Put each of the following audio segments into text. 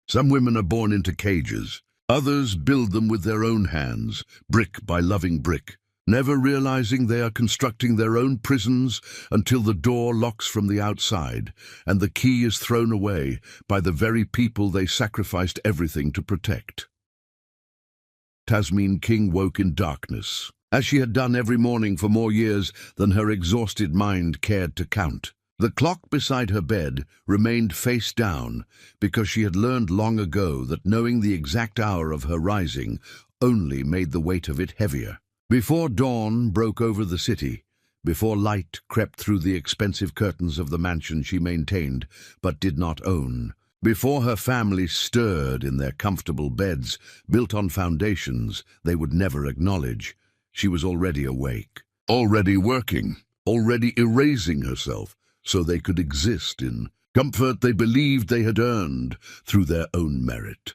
Some women are born into cages. Others build them with their own hands, brick by loving brick, never realizing they are constructing their own prisons until the door locks from the outside and the key is thrown away by the very people they sacrificed everything to protect. Tasmin King woke in darkness, as she had done every morning for more years than her exhausted mind cared to count. The clock beside her bed remained face down because she had learned long ago that knowing the exact hour of her rising only made the weight of it heavier. Before dawn broke over the city, before light crept through the expensive curtains of the mansion she maintained but did not own, before her family stirred in their comfortable beds built on foundations they would never acknowledge, she was already awake, already working, already erasing herself so they could exist in comfort they believed they had earned through their own merit.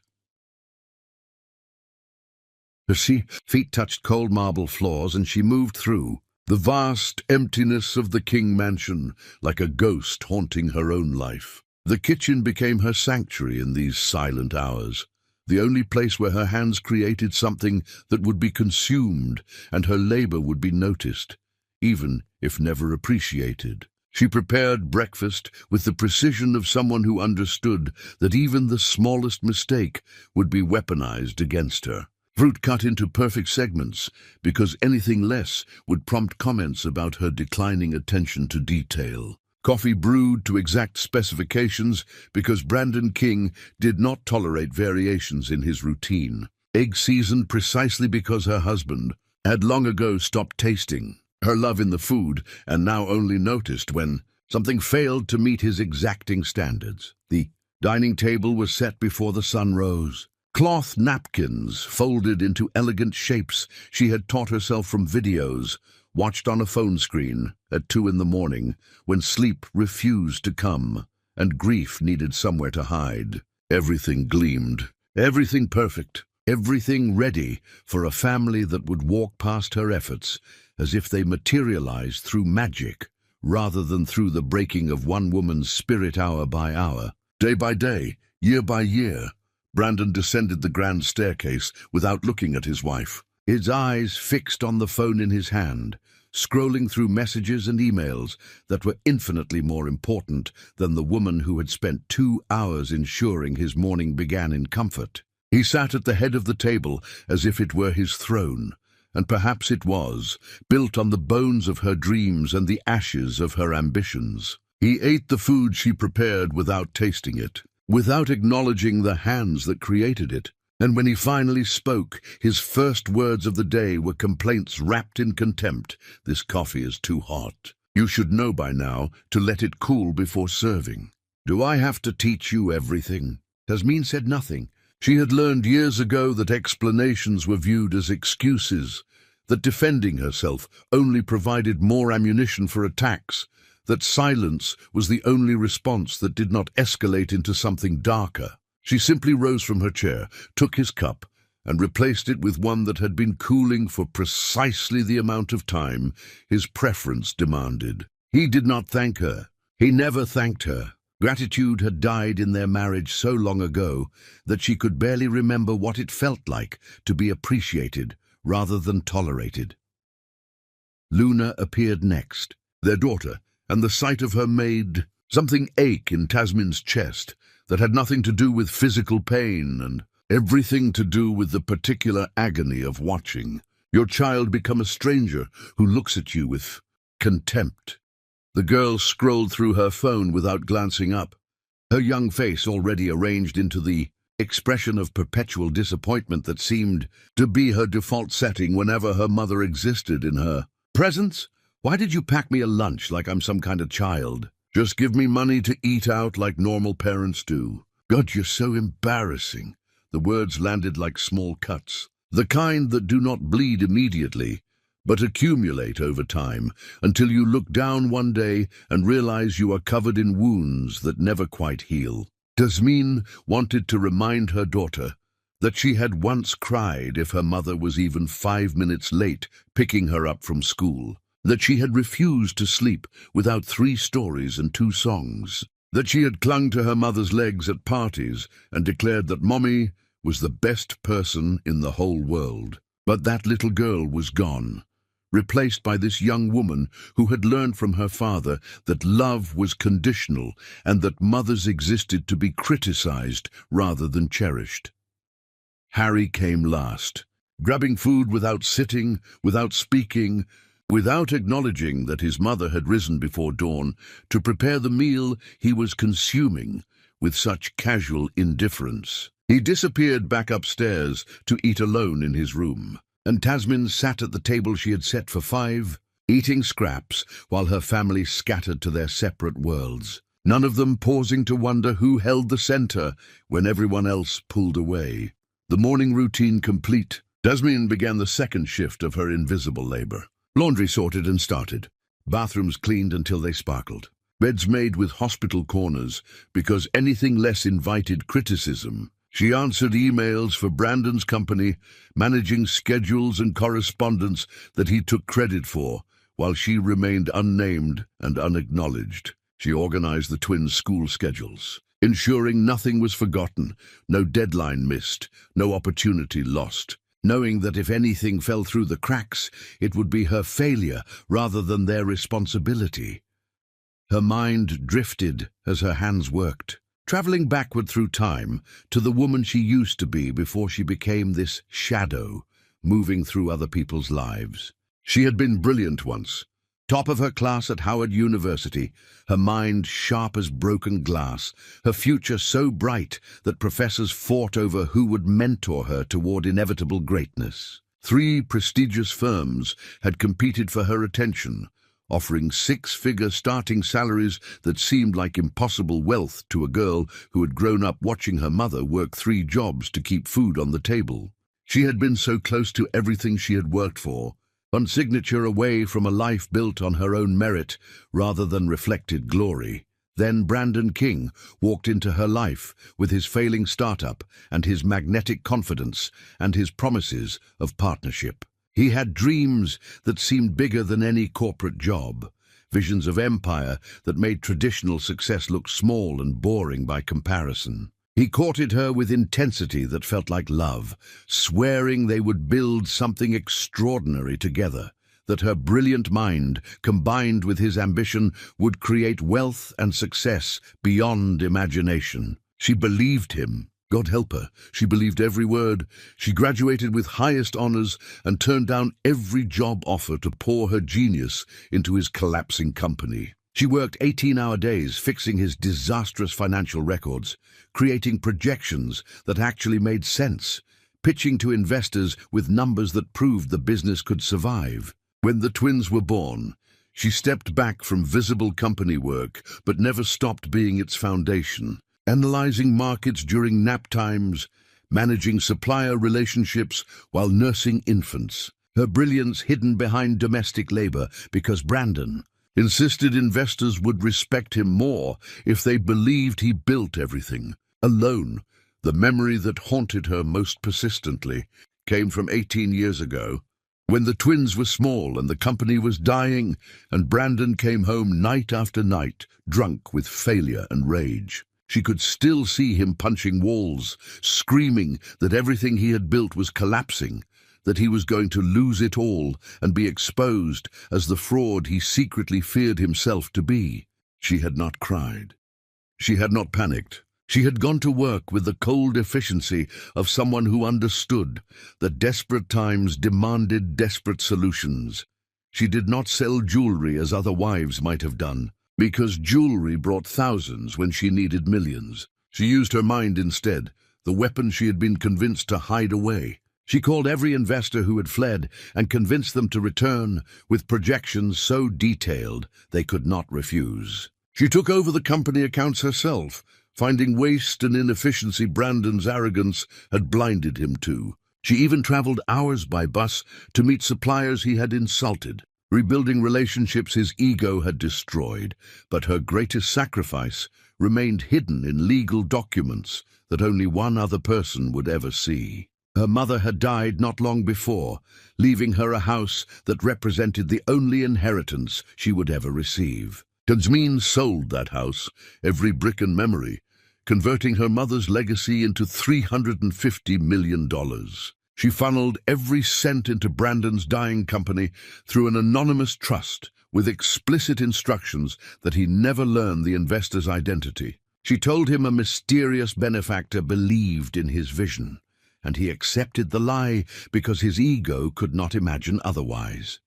Her feet touched cold marble floors and she moved through the vast emptiness of the King mansion like a ghost haunting her own life. The kitchen became her sanctuary in these silent hours, the only place where her hands created something that would be consumed and her labor would be noticed, even if never appreciated. She prepared breakfast with the precision of someone who understood that even the smallest mistake would be weaponized against her. Fruit cut into perfect segments, because anything less would prompt comments about her declining attention to detail. Coffee brewed to exact specifications, because Brandon King did not tolerate variations in his routine. Egg seasoned precisely because her husband had long ago stopped tasting her love in the food and now only noticed when something failed to meet his exacting standards. The dining table was set before the sun rose. Cloth napkins folded into elegant shapes she had taught herself from videos, watched on a phone screen at 2 in the morning when sleep refused to come and grief needed somewhere to hide. Everything gleamed, everything perfect, everything ready for a family that would walk past her efforts as if they materialized through magic rather than through the breaking of one woman's spirit hour by hour. Day by day, year by year, Brandon descended the grand staircase without looking at his wife, his eyes fixed on the phone in his hand, scrolling through messages and emails that were infinitely more important than the woman who had spent 2 hours ensuring his morning began in comfort. He sat at the head of the table as if it were his throne, and perhaps it was, built on the bones of her dreams and the ashes of her ambitions. He ate the food she prepared without tasting it, without acknowledging the hands that created it. And when he finally spoke, his first words of the day were complaints wrapped in contempt. "This coffee is too hot. You should know by now to let it cool before serving." "Do I have to teach you everything?" Tasmin said nothing. She had learned years ago that explanations were viewed as excuses, that defending herself only provided more ammunition for attacks, that silence was the only response that did not escalate into something darker. She simply rose from her chair, took his cup, and replaced it with one that had been cooling for precisely the amount of time his preference demanded. He did not thank her. He never thanked her. Gratitude had died in their marriage so long ago that she could barely remember what it felt like to be appreciated rather than tolerated. Luna appeared next, their daughter, and the sight of her made something ache in Tasmin's chest that had nothing to do with physical pain and everything to do with the particular agony of watching your child become a stranger who looks at you with contempt. The girl scrolled through her phone without glancing up, her young face already arranged into the expression of perpetual disappointment that seemed to be her default setting whenever her mother existed in her presence. "Why did you pack me a lunch like I'm some kind of child? Just give me money to eat out like normal parents do. God, you're so embarrassing." The words landed like small cuts, the kind that do not bleed immediately, but accumulate over time until you look down one day and realize you are covered in wounds that never quite heal. Tasmin wanted to remind her daughter that she had once cried if her mother was even 5 minutes late picking her up from school, that she had refused to sleep without 3 stories and 2 songs. that she had clung to her mother's legs at parties and declared that Mommy was the best person in the whole world. But that little girl was gone, replaced by this young woman who had learned from her father that love was conditional and that mothers existed to be criticized rather than cherished. Harry came last, grabbing food without sitting, without speaking, without acknowledging that his mother had risen before dawn to prepare the meal he was consuming with such casual indifference. He disappeared back upstairs to eat alone in his room, and Tasmin sat at the table she had set for 5, eating scraps while her family scattered to their separate worlds, none of them pausing to wonder who held the center when everyone else pulled away. The morning routine complete, Tasmin began the second shift of her invisible labor. Laundry sorted and started, bathrooms cleaned until they sparkled, beds made with hospital corners because anything less invited criticism. She answered emails for Brandon's company, managing schedules and correspondence that he took credit for, while she remained unnamed and unacknowledged. She organized the twins' school schedules, ensuring nothing was forgotten, no deadline missed, no opportunity lost, knowing that if anything fell through the cracks, it would be her failure rather than their responsibility. Her mind drifted as her hands worked, traveling backward through time to the woman she used to be before she became this shadow, moving through other people's lives. She had been brilliant once, top of her class at Howard University, her mind sharp as broken glass, her future so bright that professors fought over who would mentor her toward inevitable greatness. 3 prestigious firms had competed for her attention, offering 6-figure starting salaries that seemed like impossible wealth to a girl who had grown up watching her mother work 3 jobs to keep food on the table. She had been so close to everything she had worked for, one signature away from a life built on her own merit rather than reflected glory. Then Brandon King walked into her life with his failing startup and his magnetic confidence and his promises of partnership. He had dreams that seemed bigger than any corporate job, visions of empire that made traditional success look small and boring by comparison. He courted her with intensity that felt like love, swearing they would build something extraordinary together, that her brilliant mind, combined with his ambition, would create wealth and success beyond imagination. She believed him. God help her, she believed every word. She graduated with highest honors and turned down every job offer to pour her genius into his collapsing company. She worked 18-hour days fixing his disastrous financial records, creating projections that actually made sense, pitching to investors with numbers that proved the business could survive. When the twins were born, she stepped back from visible company work, but never stopped being its foundation, analyzing markets during nap times, managing supplier relationships while nursing infants, her brilliance hidden behind domestic labor because Brandon insisted investors would respect him more if they believed he built everything alone. The memory that haunted her most persistently came from 18 years ago, when the twins were small and the company was dying, and Brandon came home night after night, drunk with failure and rage. She could still see him punching walls, screaming that everything he had built was collapsing, that he was going to lose it all and be exposed as the fraud he secretly feared himself to be. She had not cried. She had not panicked. She had gone to work with the cold efficiency of someone who understood that desperate times demanded desperate solutions. She did not sell jewelry as other wives might have done, because jewelry brought thousands when she needed millions. She used her mind instead, the weapon she had been convinced to hide away. She called every investor who had fled and convinced them to return with projections so detailed they could not refuse. She took over the company accounts herself, finding waste and inefficiency Brandon's arrogance had blinded him to. She even traveled hours by bus to meet suppliers he had insulted, rebuilding relationships his ego had destroyed. But her greatest sacrifice remained hidden in legal documents that only one other person would ever see. Her mother had died not long before, leaving her a house that represented the only inheritance she would ever receive. Jasmine sold that house, every brick and memory, converting her mother's legacy into $350 million. She funneled every cent into Brandon's dying company through an anonymous trust with explicit instructions that he never learn the investor's identity. She told him a mysterious benefactor believed in his vision, and he accepted the lie because his ego could not imagine otherwise.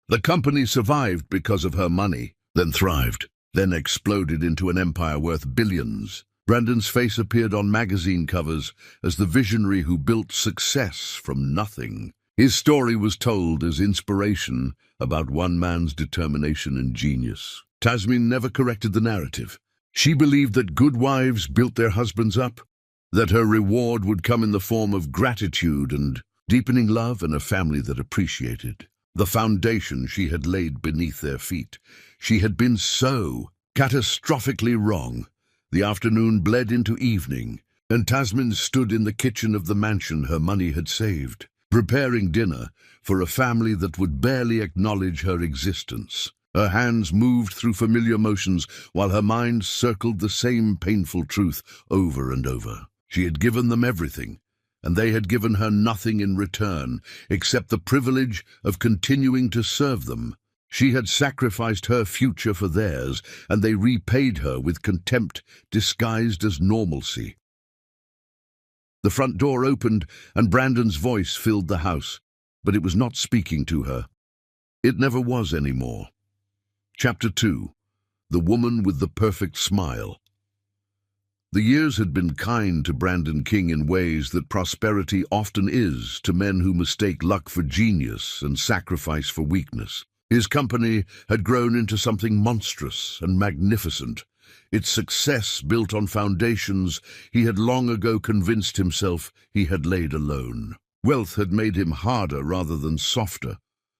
The company survived because of her money, then thrived, then exploded into an empire worth billions. Brandon's face appeared on magazine covers as the visionary who built success from nothing. His story was told as inspiration about one man's determination and genius. Jasmine never corrected the narrative. She believed that good wives built their husbands up, that her reward would come in the form of gratitude and deepening love and a family that appreciated the foundation she had laid beneath their feet. She had been so catastrophically wrong. The afternoon bled into evening, and Jasmine stood in the kitchen of the mansion her money had saved, preparing dinner for a family that would barely acknowledge her existence. Her hands moved through familiar motions while her mind circled the same painful truth over and over. She had given them everything, and they had given her nothing in return except the privilege of continuing to serve them. She had sacrificed her future for theirs, and they repaid her with contempt disguised as normalcy. The front door opened, and Brandon's voice filled the house, but it was not speaking to her. It never was anymore. Chapter 2. The Woman with the Perfect Smile. The years had been kind to Brandon King in ways that prosperity often is to men who mistake luck for genius and sacrifice for weakness. His company had grown into something monstrous and magnificent. Its success built on foundations he had long ago convinced himself he had laid alone. Wealth had made him harder rather than softer,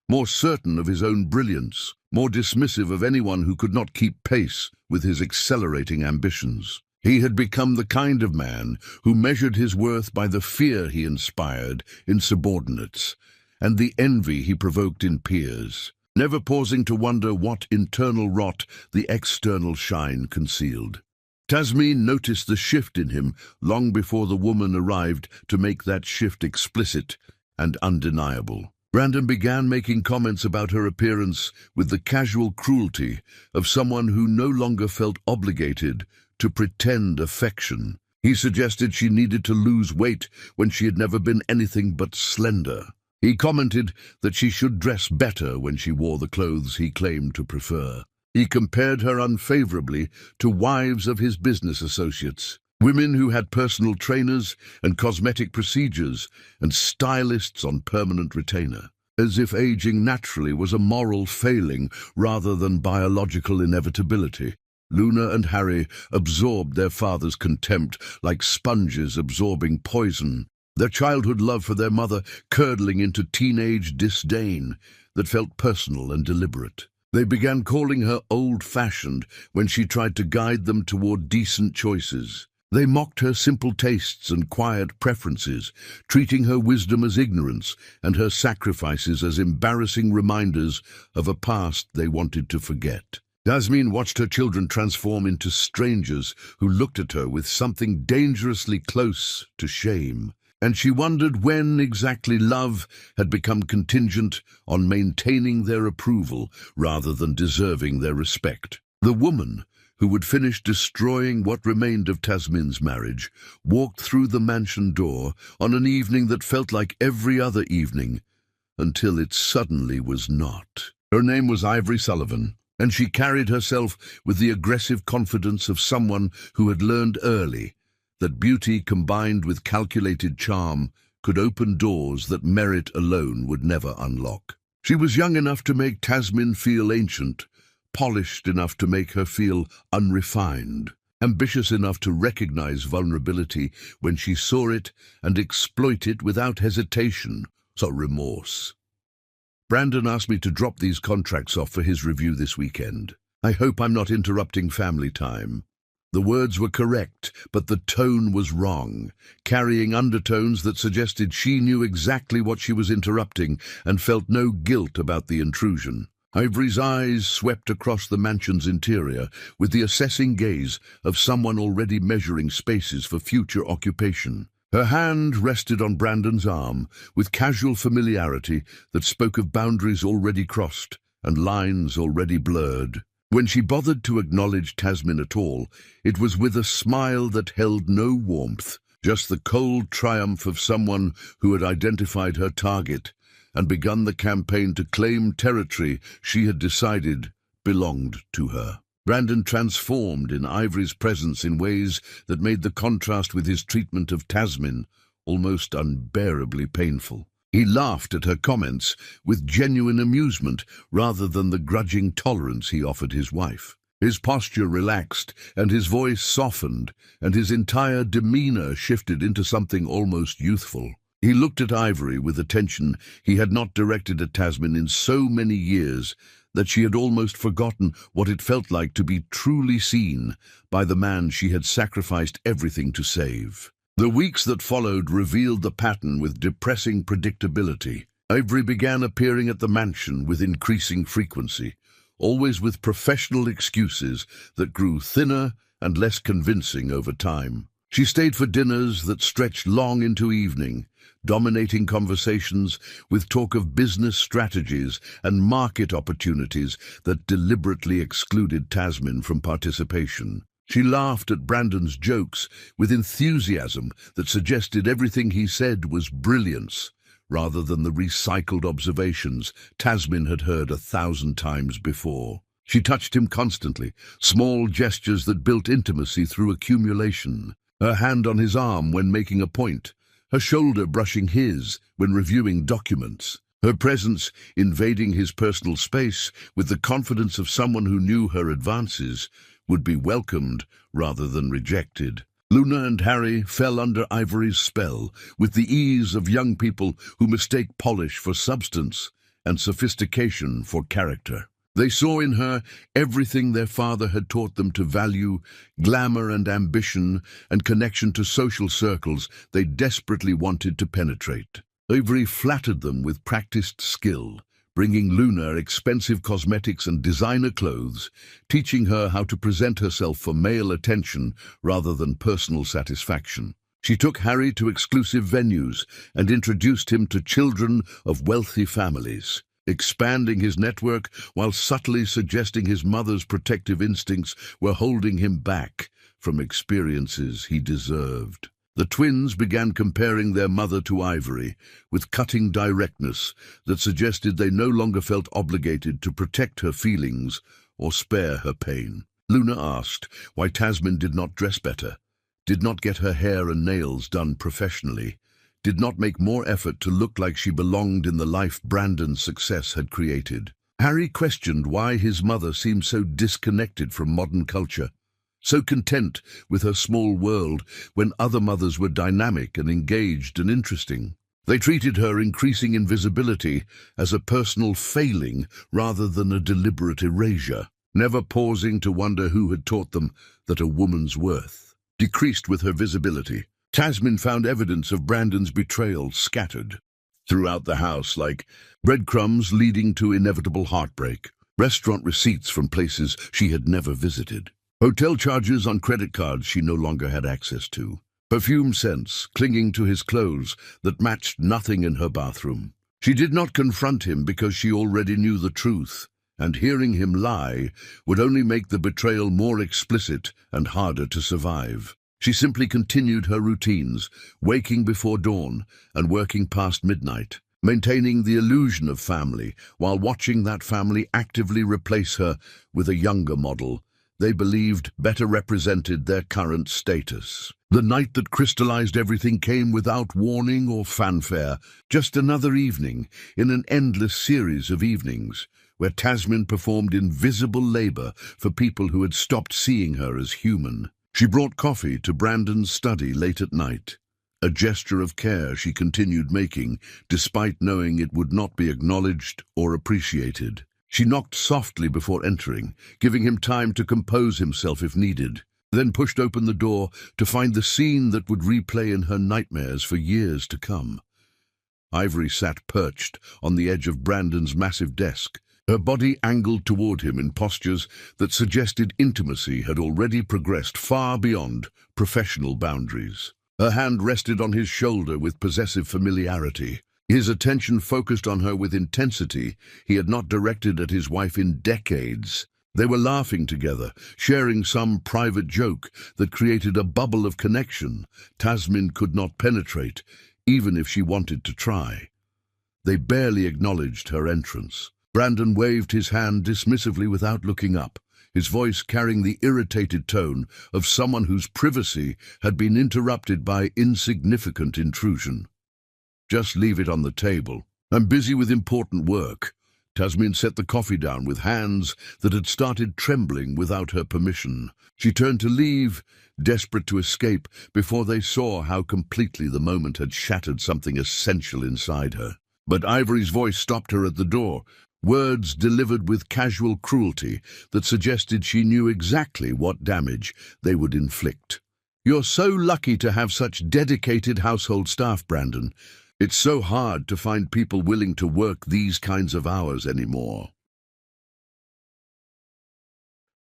more certain of his own brilliance, more dismissive of anyone who could not keep pace with his accelerating ambitions. He had become the kind of man who measured his worth by the fear he inspired in subordinates and the envy he provoked in peers, never pausing to wonder what internal rot the external shine concealed. Jasmine noticed the shift in him long before the woman arrived to make that shift explicit and undeniable. Brandon began making comments about her appearance with the casual cruelty of someone who no longer felt obligated to pretend affection. He suggested she needed to lose weight when she had never been anything but slender. He commented that she should dress better when she wore the clothes he claimed to prefer. He compared her unfavorably to wives of his business associates, women who had personal trainers and cosmetic procedures and stylists on permanent retainer, as if aging naturally was a moral failing rather than biological inevitability. Luna and Harry absorbed their father's contempt like sponges absorbing poison, their childhood love for their mother curdling into teenage disdain that felt personal and deliberate. They began calling her old-fashioned when she tried to guide them toward decent choices. They mocked her simple tastes and quiet preferences, treating her wisdom as ignorance and her sacrifices as embarrassing reminders of a past they wanted to forget. Jasmine watched her children transform into strangers who looked at her with something dangerously close to shame, and she wondered when exactly love had become contingent on maintaining their approval rather than deserving their respect. The woman, who would finish destroying what remained of Jasmine's marriage, walked through the mansion door on an evening that felt like every other evening, until it suddenly was not. Her name was Ivory Sullivan, and she carried herself with the aggressive confidence of someone who had learned early that beauty combined with calculated charm could open doors that merit alone would never unlock. She was young enough to make Jasmine feel ancient, polished enough to make her feel unrefined, ambitious enough to recognize vulnerability when she saw it and exploit it without hesitation or remorse. Brandon asked me to drop these contracts off for his review this weekend. I hope I'm not interrupting family time. The words were correct, but the tone was wrong, carrying undertones that suggested she knew exactly what she was interrupting and felt no guilt about the intrusion. Ivory's eyes swept across the mansion's interior with the assessing gaze of someone already measuring spaces for future occupation. Her hand rested on Brandon's arm with casual familiarity that spoke of boundaries already crossed and lines already blurred. When she bothered to acknowledge Tasmin at all, it was with a smile that held no warmth, just the cold triumph of someone who had identified her target and begun the campaign to claim territory she had decided belonged to her. Brandon transformed in Ivory's presence in ways that made the contrast with his treatment of Tasmin almost unbearably painful. He laughed at her comments with genuine amusement rather than the grudging tolerance he offered his wife. His posture relaxed and his voice softened, and his entire demeanor shifted into something almost youthful. He looked at Ivory with attention he had not directed at Tasmin in so many years that she had almost forgotten what it felt like to be truly seen by the man she had sacrificed everything to save. The weeks that followed revealed the pattern with depressing predictability. Ivory began appearing at the mansion with increasing frequency, always with professional excuses that grew thinner and less convincing over time. She stayed for dinners that stretched long into evening, dominating conversations with talk of business strategies and market opportunities that deliberately excluded Tasmin from participation. She laughed at Brandon's jokes with enthusiasm that suggested everything he said was brilliance, rather than the recycled observations Tasmin had heard 1,000 times before. She touched him constantly, small gestures that built intimacy through accumulation. Her hand on his arm when making a point, her shoulder brushing his when reviewing documents, her presence invading his personal space with the confidence of someone who knew her advances would be welcomed rather than rejected. Luna and Harry fell under Ivory's spell with the ease of young people who mistake polish for substance and sophistication for character. They saw in her everything their father had taught them to value: glamour and ambition and connection to social circles they desperately wanted to penetrate. Ivory flattered them with practiced skill, bringing Luna expensive cosmetics and designer clothes, teaching her how to present herself for male attention rather than personal satisfaction. She took Harry to exclusive venues and introduced him to children of wealthy families, expanding his network while subtly suggesting his mother's protective instincts were holding him back from experiences he deserved. The twins began comparing their mother to Ivory with cutting directness that suggested they no longer felt obligated to protect her feelings or spare her pain. Luna asked why Tasmin did not dress better, did not get her hair and nails done professionally, did not make more effort to look like she belonged in the life Brandon's success had created. Harry questioned why his mother seemed so disconnected from modern culture, so content with her small world when other mothers were dynamic and engaged and interesting. They treated her increasing invisibility as a personal failing rather than a deliberate erasure, never pausing to wonder who had taught them that a woman's worth decreased with her visibility. Tasmin found evidence of Brandon's betrayal scattered throughout the house, like breadcrumbs leading to inevitable heartbreak, restaurant receipts from places she had never visited, hotel charges on credit cards she no longer had access to, perfume scents clinging to his clothes that matched nothing in her bathroom. She did not confront him because she already knew the truth, and hearing him lie would only make the betrayal more explicit and harder to survive. She simply continued her routines, waking before dawn and working past midnight, maintaining the illusion of family while watching that family actively replace her with a younger model they believed better represented their current status. The night that crystallized everything came without warning or fanfare, just another evening in an endless series of evenings where Tasmin performed invisible labor for people who had stopped seeing her as human. She brought coffee to Brandon's study late at night, a gesture of care she continued making despite knowing it would not be acknowledged or appreciated. She knocked softly before entering, giving him time to compose himself if needed, then pushed open the door to find the scene that would replay in her nightmares for years to come. Ivory sat perched on the edge of Brandon's massive desk, her body angled toward him in postures that suggested intimacy had already progressed far beyond professional boundaries. Her hand rested on his shoulder with possessive familiarity. His attention focused on her with intensity he had not directed at his wife in decades. They were laughing together, sharing some private joke that created a bubble of connection Tasmin could not penetrate, even if she wanted to try. They barely acknowledged her entrance. Brandon waved his hand dismissively without looking up, his voice carrying the irritated tone of someone whose privacy had been interrupted by insignificant intrusion. "Just leave it on the table. I'm busy with important work." Tasmin set the coffee down with hands that had started trembling without her permission. She turned to leave, desperate to escape, before they saw how completely the moment had shattered something essential inside her. But Ivory's voice stopped her at the door, words delivered with casual cruelty that suggested she knew exactly what damage they would inflict. "You're so lucky to have such dedicated household staff, Brandon. It's so hard to find people willing to work these kinds of hours anymore."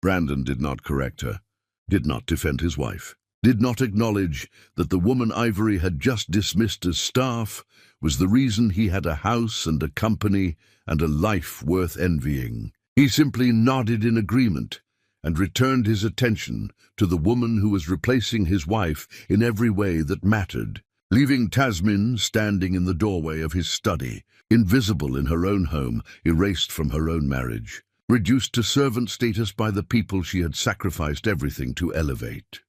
Brandon did not correct her, did not defend his wife, did not acknowledge that the woman Ivory had just dismissed as staff was the reason he had a house and a company and a life worth envying. He simply nodded in agreement and returned his attention to the woman who was replacing his wife in every way that mattered, leaving Tasmin standing in the doorway of his study, invisible in her own home, erased from her own marriage, reduced to servant status by the people she had sacrificed everything to elevate.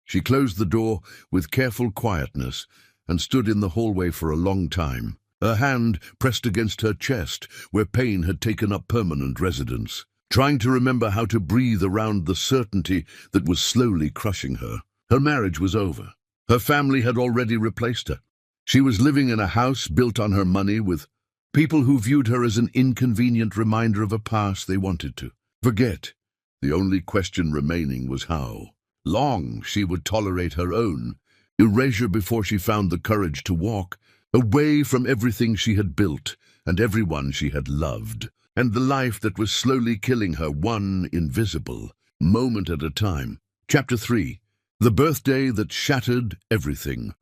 She closed the door with careful quietness and stood in the hallway for a long time, her hand pressed against her chest where pain had taken up permanent residence, trying to remember how to breathe around the certainty that was slowly crushing her. Her marriage was over. Her family had already replaced her. She was living in a house built on her money with people who viewed her as an inconvenient reminder of a past they wanted to forget. The only question remaining was how long she would tolerate her own erasure before she found the courage to walk away from everything she had built and everyone she had loved, and the life that was slowly killing her one invisible moment at a time. Chapter 3. The birthday that shattered everything.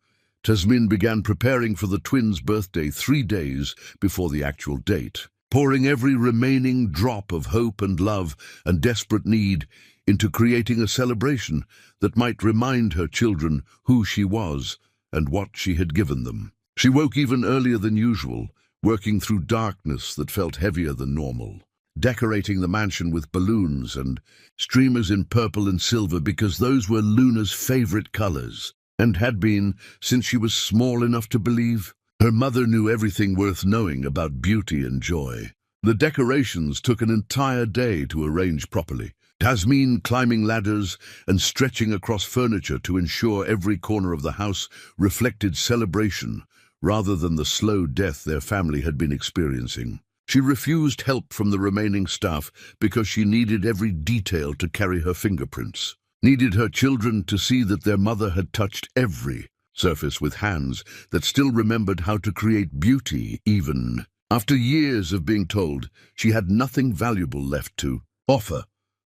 Tasmin began preparing for the twins' birthday 3 days before the actual date, pouring every remaining drop of hope and love and desperate need into creating a celebration that might remind her children who she was and what she had given them. She woke even earlier than usual, working through darkness that felt heavier than normal, decorating the mansion with balloons and streamers in purple and silver because those were Luna's favorite colors, and had been since she was small enough to believe. Her mother knew everything worth knowing about beauty and joy. The decorations took an entire day to arrange properly, Tasmin climbing ladders and stretching across furniture to ensure every corner of the house reflected celebration rather than the slow death their family had been experiencing. She refused help from the remaining staff because she needed every detail to carry her fingerprints, needed her children to see that their mother had touched every surface with hands that still remembered how to create beauty even after years of being told she had nothing valuable left to offer.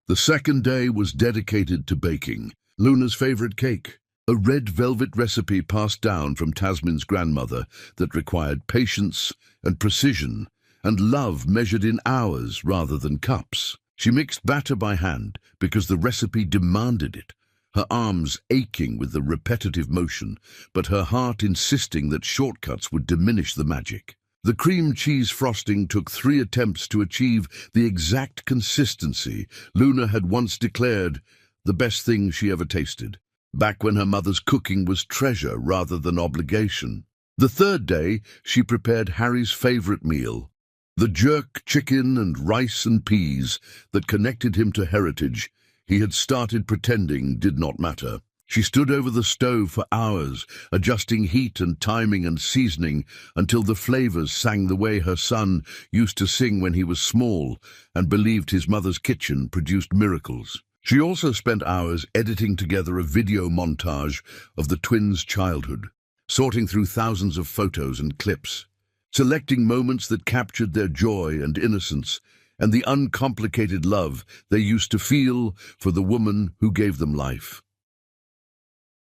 The second day was dedicated to baking Luna's favorite cake, a red velvet recipe passed down from Tasmin's grandmother that required patience and precision and love measured in hours rather than cups. She mixed batter by hand because the recipe demanded it, her arms aching with the repetitive motion, but her heart insisting that shortcuts would diminish the magic. The cream cheese frosting took 3 attempts to achieve the exact consistency Luna had once declared the best thing she ever tasted, back when her mother's cooking was treasure rather than obligation. The third day, she prepared Harry's favorite meal, the jerk chicken and rice and peas that connected him to heritage he had started pretending did not matter. She stood over the stove for hours, adjusting heat and timing and seasoning until the flavors sang the way her son used to sing when he was small and believed his mother's kitchen produced miracles. She also spent hours editing together a video montage of the twins' childhood, sorting through thousands of photos and clips. selecting moments that captured their joy and innocence and the uncomplicated love they used to feel for the woman who gave them life.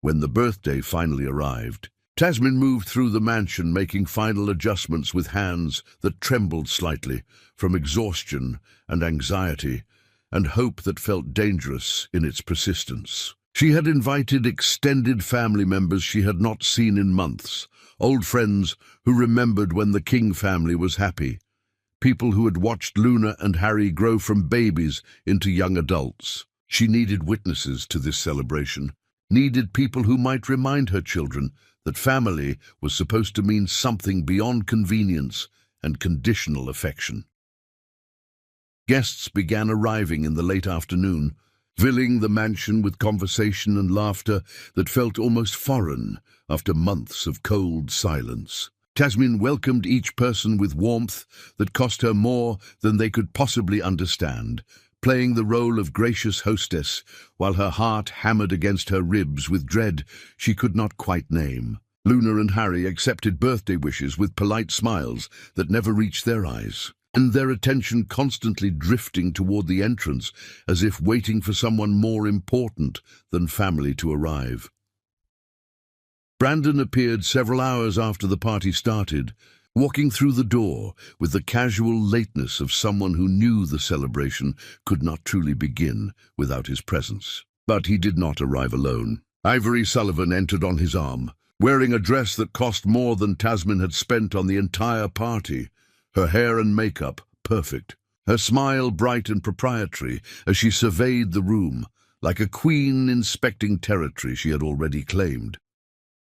When the birthday finally arrived, Tasmin moved through the mansion, making final adjustments with hands that trembled slightly from exhaustion and anxiety and hope that felt dangerous in its persistence. She had invited extended family members she had not seen in months, old friends who remembered when the King family was happy, people who had watched Luna and Harry grow from babies into young adults. She needed witnesses to this celebration, needed people who might remind her children that family was supposed to mean something beyond convenience and conditional affection. Guests began arriving in the late afternoon, filling the mansion with conversation and laughter that felt almost foreign after months of cold silence. Tasmin welcomed each person with warmth that cost her more than they could possibly understand, playing the role of gracious hostess while her heart hammered against her ribs with dread she could not quite name. Luna and Harry accepted birthday wishes with polite smiles that never reached their eyes, and their attention constantly drifting toward the entrance as if waiting for someone more important than family to arrive. Brandon appeared several hours after the party started, walking through the door with the casual lateness of someone who knew the celebration could not truly begin without his presence. But he did not arrive alone. Ivory Sullivan entered on his arm, wearing a dress that cost more than Tasmin had spent on the entire party, her hair and makeup perfect, her smile bright and proprietary as she surveyed the room, like a queen inspecting territory she had already claimed.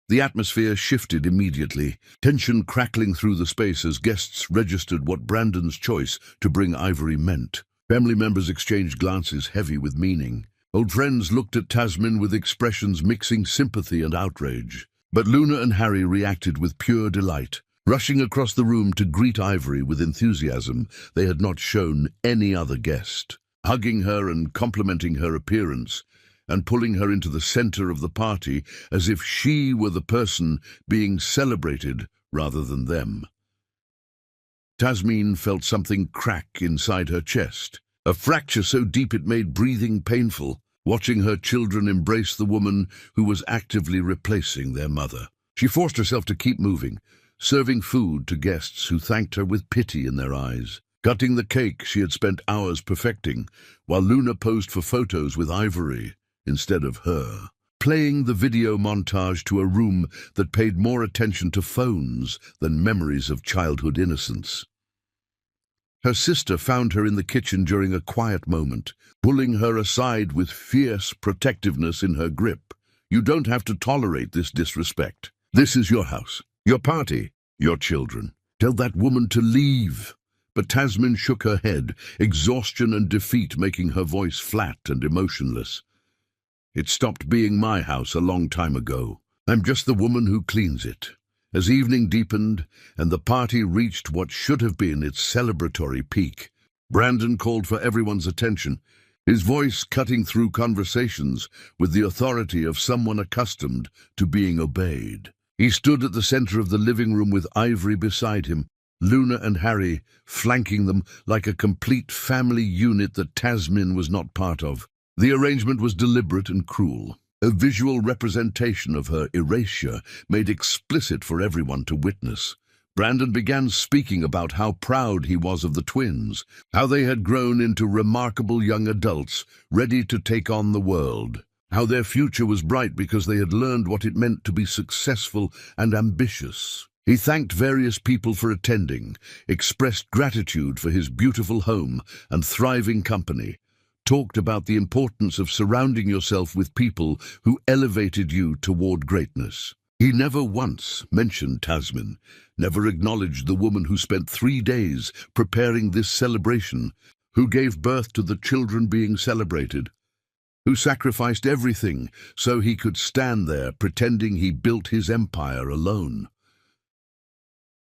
The atmosphere shifted immediately, tension crackling through the space as guests registered what Brandon's choice to bring Ivory meant. Family members exchanged glances heavy with meaning. Old friends looked at Tasmin with expressions mixing sympathy and outrage. But Luna and Harry reacted with pure delight, rushing across the room to greet Ivory with enthusiasm they had not shown any other guest, hugging her and complimenting her appearance, and pulling her into the center of the party as if she were the person being celebrated rather than them. Tasmin felt something crack inside her chest, a fracture so deep it made breathing painful, watching her children embrace the woman who was actively replacing their mother. She forced herself to keep moving, serving food to guests who thanked her with pity in their eyes, cutting the cake she had spent hours perfecting, while Luna posed for photos with Ivory instead of her, playing the video montage to a room that paid more attention to phones than memories of childhood innocence. Her sister found her in the kitchen during a quiet moment, pulling her aside with fierce protectiveness in her grip. "You don't have to tolerate this disrespect. This is your house, your party, your children. Tell that woman to leave." But Tasmin shook her head, exhaustion and defeat making her voice flat and emotionless. "It stopped being my house a long time ago. I'm just the woman who cleans it." As evening deepened and the party reached what should have been its celebratory peak, Brandon called for everyone's attention, his voice cutting through conversations with the authority of someone accustomed to being obeyed. He stood at the center of the living room with Ivory beside him, Luna and Harry flanking them like a complete family unit that Tasmin was not part of. The arrangement was deliberate and cruel, a visual representation of her erasure made explicit for everyone to witness. Brandon began speaking about how proud he was of the twins, how they had grown into remarkable young adults, ready to take on the world, how their future was bright because they had learned what it meant to be successful and ambitious. He thanked various people for attending, expressed gratitude for his beautiful home and thriving company, talked about the importance of surrounding yourself with people who elevated you toward greatness. He never once mentioned Tasmin, never acknowledged the woman who spent 3 days preparing this celebration, who gave birth to the children being celebrated, who sacrificed everything so he could stand there pretending he built his empire alone.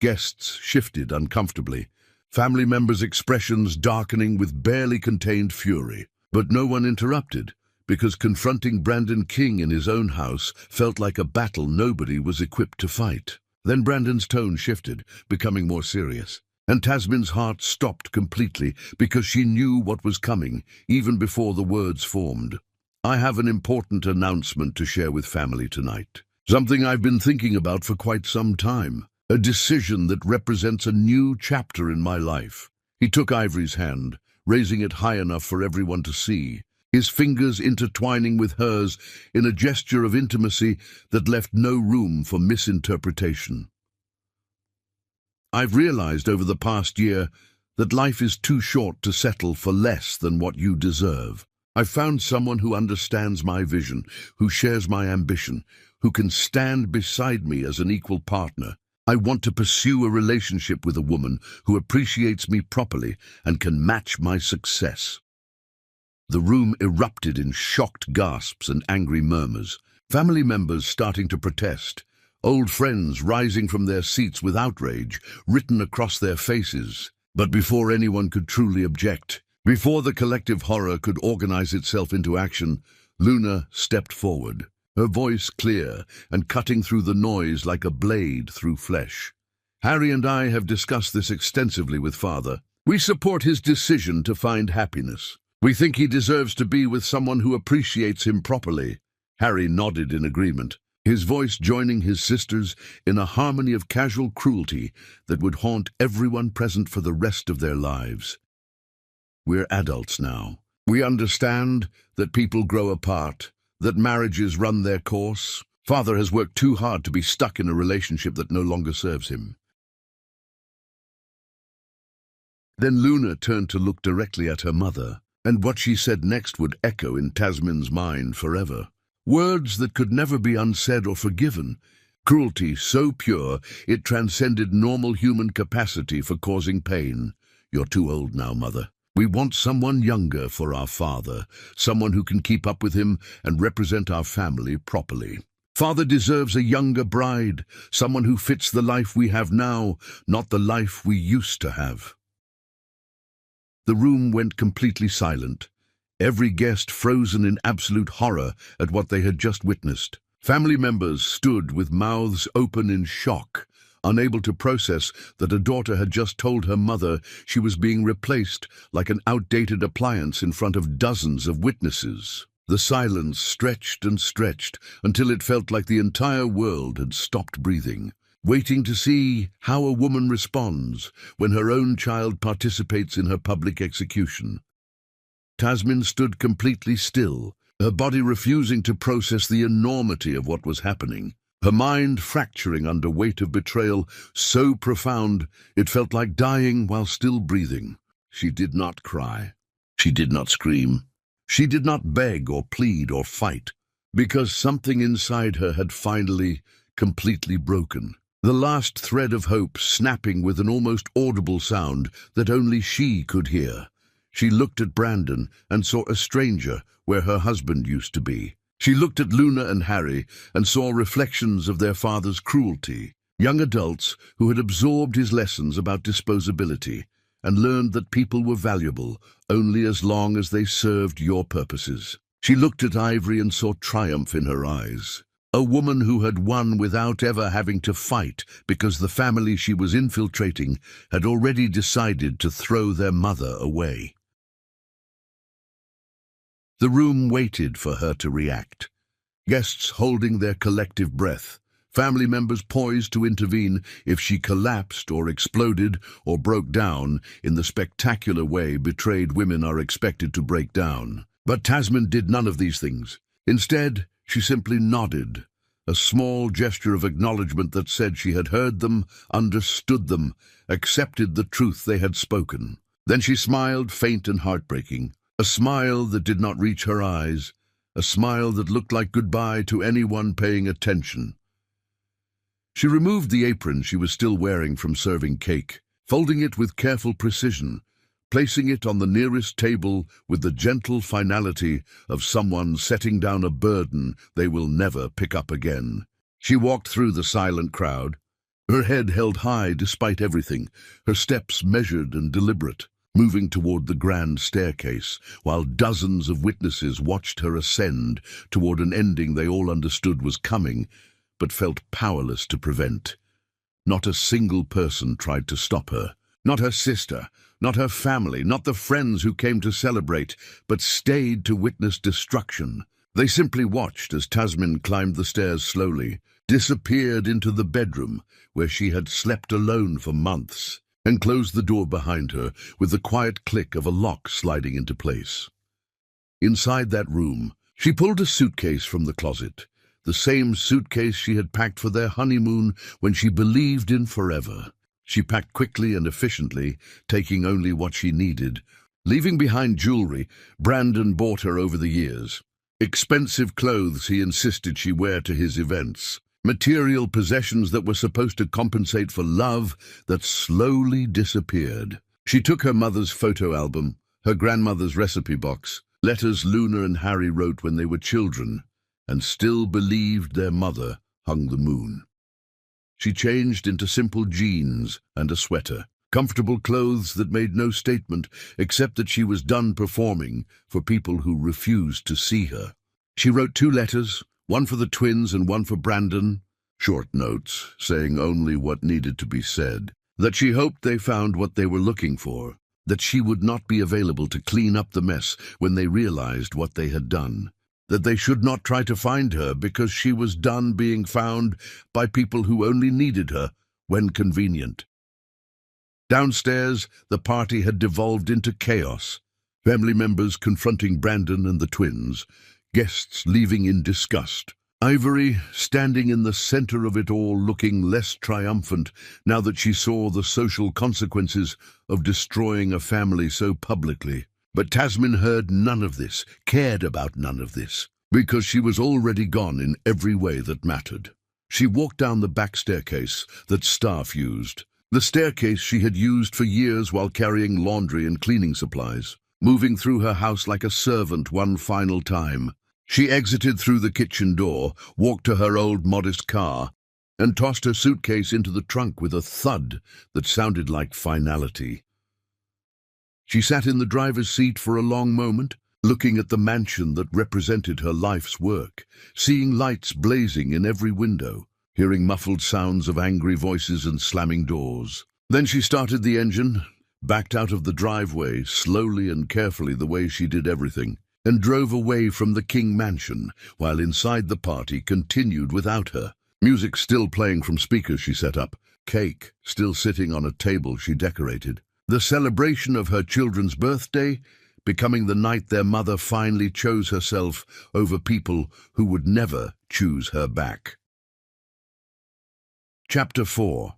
Guests shifted uncomfortably, family members' expressions darkening with barely contained fury. But no one interrupted, because confronting Brandon King in his own house felt like a battle nobody was equipped to fight. Then Brandon's tone shifted, becoming more serious. And Tasmin's heart stopped completely because she knew what was coming, even before the words formed. I have an important announcement to share with family tonight. Something I've been thinking about for quite some time. A decision that represents a new chapter in my life. He took Ivory's hand, raising it high enough for everyone to see, his fingers intertwining with hers in a gesture of intimacy that left no room for misinterpretation. I've realized over the past year that life is too short to settle for less than what you deserve. I've found someone who understands my vision, who shares my ambition, who can stand beside me as an equal partner. I want to pursue a relationship with a woman who appreciates me properly and can match my success. The room erupted in shocked gasps and angry murmurs, family members starting to protest, old friends rising from their seats with outrage written across their faces. But before anyone could truly object, before the collective horror could organize itself into action, Luna stepped forward, her voice clear and cutting through the noise like a blade through flesh. Harry and I have discussed this extensively with Father. We support his decision to find happiness. We think he deserves to be with someone who appreciates him properly. Harry nodded in agreement, his voice joining his sister's in a harmony of casual cruelty that would haunt everyone present for the rest of their lives. We're adults now. We understand that people grow apart, that marriages run their course. Father has worked too hard to be stuck in a relationship that no longer serves him. Then Luna turned to look directly at her mother, and what she said next would echo in Tasmin's mind forever. Words that could never be unsaid or forgiven. Cruelty so pure it transcended normal human capacity for causing pain. You're too old now, Mother. We want someone younger for our father, someone who can keep up with him and represent our family properly. Father deserves a younger bride, someone who fits the life we have now, not the life we used to have. The room went completely silent, every guest frozen in absolute horror at what they had just witnessed. Family members stood with mouths open in shock, unable to process that a daughter had just told her mother she was being replaced like an outdated appliance in front of dozens of witnesses. The silence stretched and stretched until it felt like the entire world had stopped breathing, waiting to see how a woman responds when her own child participates in her public execution. Tasmin stood completely still, her body refusing to process the enormity of what was happening, her mind fracturing under weight of betrayal so profound it felt like dying while still breathing. She did not cry. She did not scream. She did not beg or plead or fight, because something inside her had finally, completely broken. The last thread of hope snapping with an almost audible sound that only she could hear. She looked at Brandon and saw a stranger where her husband used to be. She looked at Luna and Harry and saw reflections of their father's cruelty, young adults who had absorbed his lessons about disposability and learned that people were valuable only as long as they served your purposes. She looked at Ivory and saw triumph in her eyes. A woman who had won without ever having to fight because the family she was infiltrating had already decided to throw their mother away. The room waited for her to react, guests holding their collective breath, family members poised to intervene if she collapsed or exploded or broke down in the spectacular way betrayed women are expected to break down. But Tasmin did none of these things. Instead, she simply nodded, a small gesture of acknowledgement that said she had heard them, understood them, accepted the truth they had spoken. Then she smiled, faint and heartbreaking, a smile that did not reach her eyes, a smile that looked like goodbye to anyone paying attention. She removed the apron she was still wearing from serving cake, folding it with careful precision, placing it on the nearest table with the gentle finality of someone setting down a burden they will never pick up again. She walked through the silent crowd, her head held high despite everything, her steps measured and deliberate, moving toward the grand staircase, while dozens of witnesses watched her ascend toward an ending they all understood was coming, but felt powerless to prevent. Not a single person tried to stop her. Not her sister, not her family, not the friends who came to celebrate, but stayed to witness destruction. They simply watched as Tasmin climbed the stairs slowly, disappeared into the bedroom where she had slept alone for months, and closed the door behind her with the quiet click of a lock sliding into place. Inside that room, she pulled a suitcase from the closet, the same suitcase she had packed for their honeymoon when she believed in forever. She packed quickly and efficiently, taking only what she needed, leaving behind jewelry Brandon bought her over the years. Expensive clothes he insisted she wear to his events. Material possessions that were supposed to compensate for love that slowly disappeared. She took her mother's photo album, her grandmother's recipe box, letters Luna and Harry wrote when they were children, and still believed their mother hung the moon. She changed into simple jeans and a sweater, comfortable clothes that made no statement except that she was done performing for people who refused to see her. She wrote 2 letters, one for the twins and one for Brandon, short notes saying only what needed to be said, that she hoped they found what they were looking for, that she would not be available to clean up the mess when they realized what they had done, that they should not try to find her because she was done being found by people who only needed her when convenient. Downstairs, the party had devolved into chaos. Family members confronting Brandon and the twins, guests leaving in disgust. Ivory, standing in the center of it all, looking less triumphant now that she saw the social consequences of destroying a family so publicly. But Tasmin heard none of this, cared about none of this, because she was already gone in every way that mattered. She walked down the back staircase that staff used, the staircase she had used for years while carrying laundry and cleaning supplies, moving through her house like a servant one final time. She exited through the kitchen door, walked to her old modest car, and tossed her suitcase into the trunk with a thud that sounded like finality. She sat in the driver's seat for a long moment, looking at the mansion that represented her life's work, seeing lights blazing in every window, hearing muffled sounds of angry voices and slamming doors. Then she started the engine, backed out of the driveway slowly and carefully the way she did everything, and drove away from the King mansion, while inside the party continued without her. Music still playing from speakers she set up, cake still sitting on a table she decorated. The celebration of her children's birthday becoming the night their mother finally chose herself over people who would never choose her back. Chapter 4.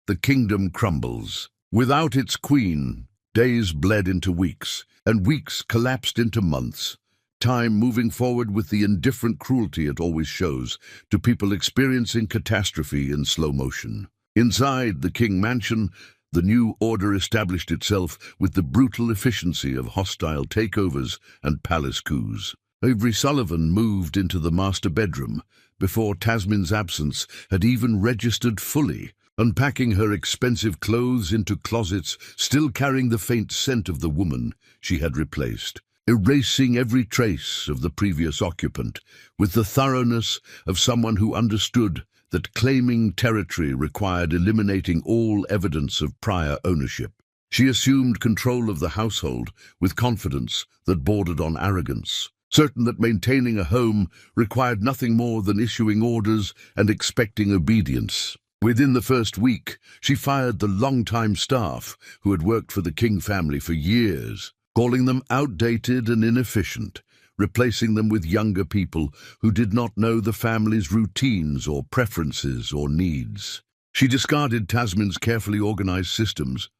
The kingdom crumbles. Without its queen, days bled into weeks, and weeks collapsed into months. Time moving forward with the indifferent cruelty it always shows to people experiencing catastrophe in slow motion. Inside the King mansion, the new order established itself with the brutal efficiency of hostile takeovers and palace coups. Avery Sullivan moved into the master bedroom before Tasmin's absence had even registered fully, unpacking her expensive clothes into closets still carrying the faint scent of the woman she had replaced, erasing every trace of the previous occupant with the thoroughness of someone who understood that claiming territory required eliminating all evidence of prior ownership. She assumed control of the household with confidence that bordered on arrogance, certain that maintaining a home required nothing more than issuing orders and expecting obedience. Within the first week, she fired the long-time staff who had worked for the King family for years, calling them outdated and inefficient, replacing them with younger people who did not know the family's routines or preferences or needs. She discarded Tasmin's carefully organized systems,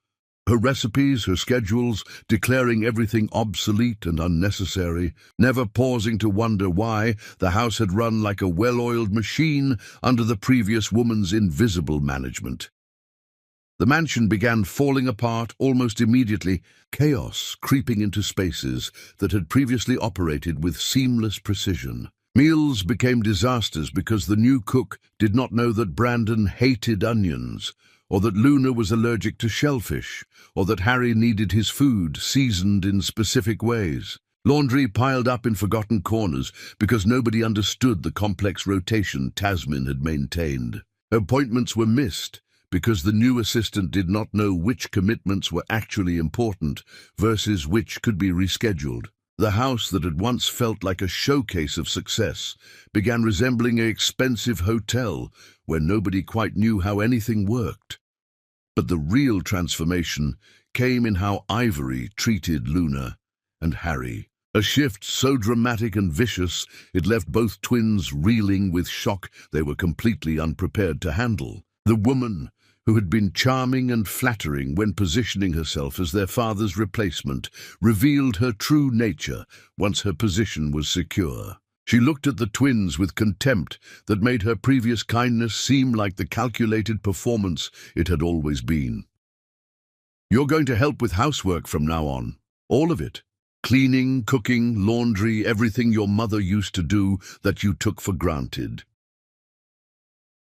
her recipes, her schedules, declaring everything obsolete and unnecessary, never pausing to wonder why the house had run like a well-oiled machine under the previous woman's invisible management. The mansion began falling apart almost immediately, chaos creeping into spaces that had previously operated with seamless precision. Meals became disasters because the new cook did not know that Brandon hated onions, or that Luna was allergic to shellfish, or that Harry needed his food seasoned in specific ways. Laundry piled up in forgotten corners because nobody understood the complex rotation Tasmin had maintained. Appointments were missed because the new assistant did not know which commitments were actually important versus which could be rescheduled. The house that had once felt like a showcase of success began resembling an expensive hotel where nobody quite knew how anything worked. But the real transformation came in how Ivory treated Luna and Harry. A shift so dramatic and vicious it left both twins reeling with shock they were completely unprepared to handle. The woman, who had been charming and flattering when positioning herself as their father's replacement, revealed her true nature once her position was secure. She looked at the twins with contempt that made her previous kindness seem like the calculated performance it had always been. "You're going to help with housework from now on. All of it. Cleaning, cooking, laundry, everything your mother used to do that you took for granted."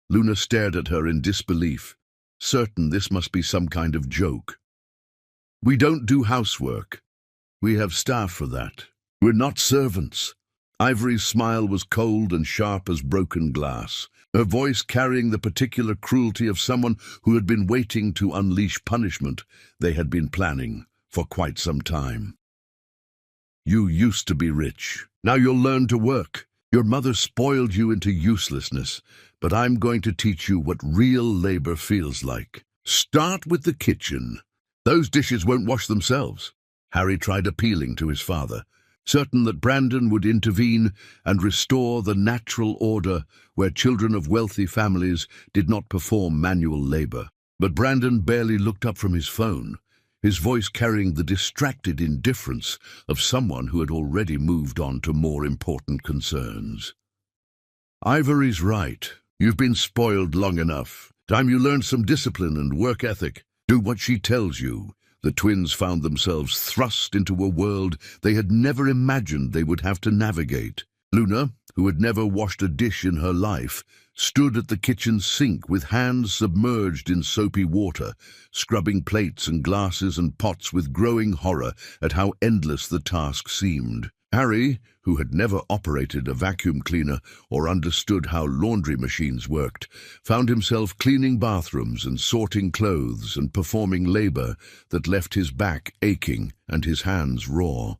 Luna stared at her in disbelief, certain this must be some kind of joke. "We don't do housework. We have staff for that. We're not servants." Ivory's smile was cold and sharp as broken glass, her voice carrying the particular cruelty of someone who had been waiting to unleash punishment they had been planning for quite some time. "You used to be rich. Now you'll learn to work. Your mother spoiled you into uselessness, but I'm going to teach you what real labor feels like. Start with the kitchen. Those dishes won't wash themselves." Harry tried appealing to his father, certain that Brandon would intervene and restore the natural order where children of wealthy families did not perform manual labor. But Brandon barely looked up from his phone, his voice carrying the distracted indifference of someone who had already moved on to more important concerns. "Ivory's right. You've been spoiled long enough. Time you learn some discipline and work ethic. Do what she tells you." The twins found themselves thrust into a world they had never imagined they would have to navigate. Luna, who had never washed a dish in her life, stood at the kitchen sink with hands submerged in soapy water, scrubbing plates and glasses and pots with growing horror at how endless the task seemed. Harry, who had never operated a vacuum cleaner or understood how laundry machines worked, found himself cleaning bathrooms and sorting clothes and performing labor that left his back aching and his hands raw.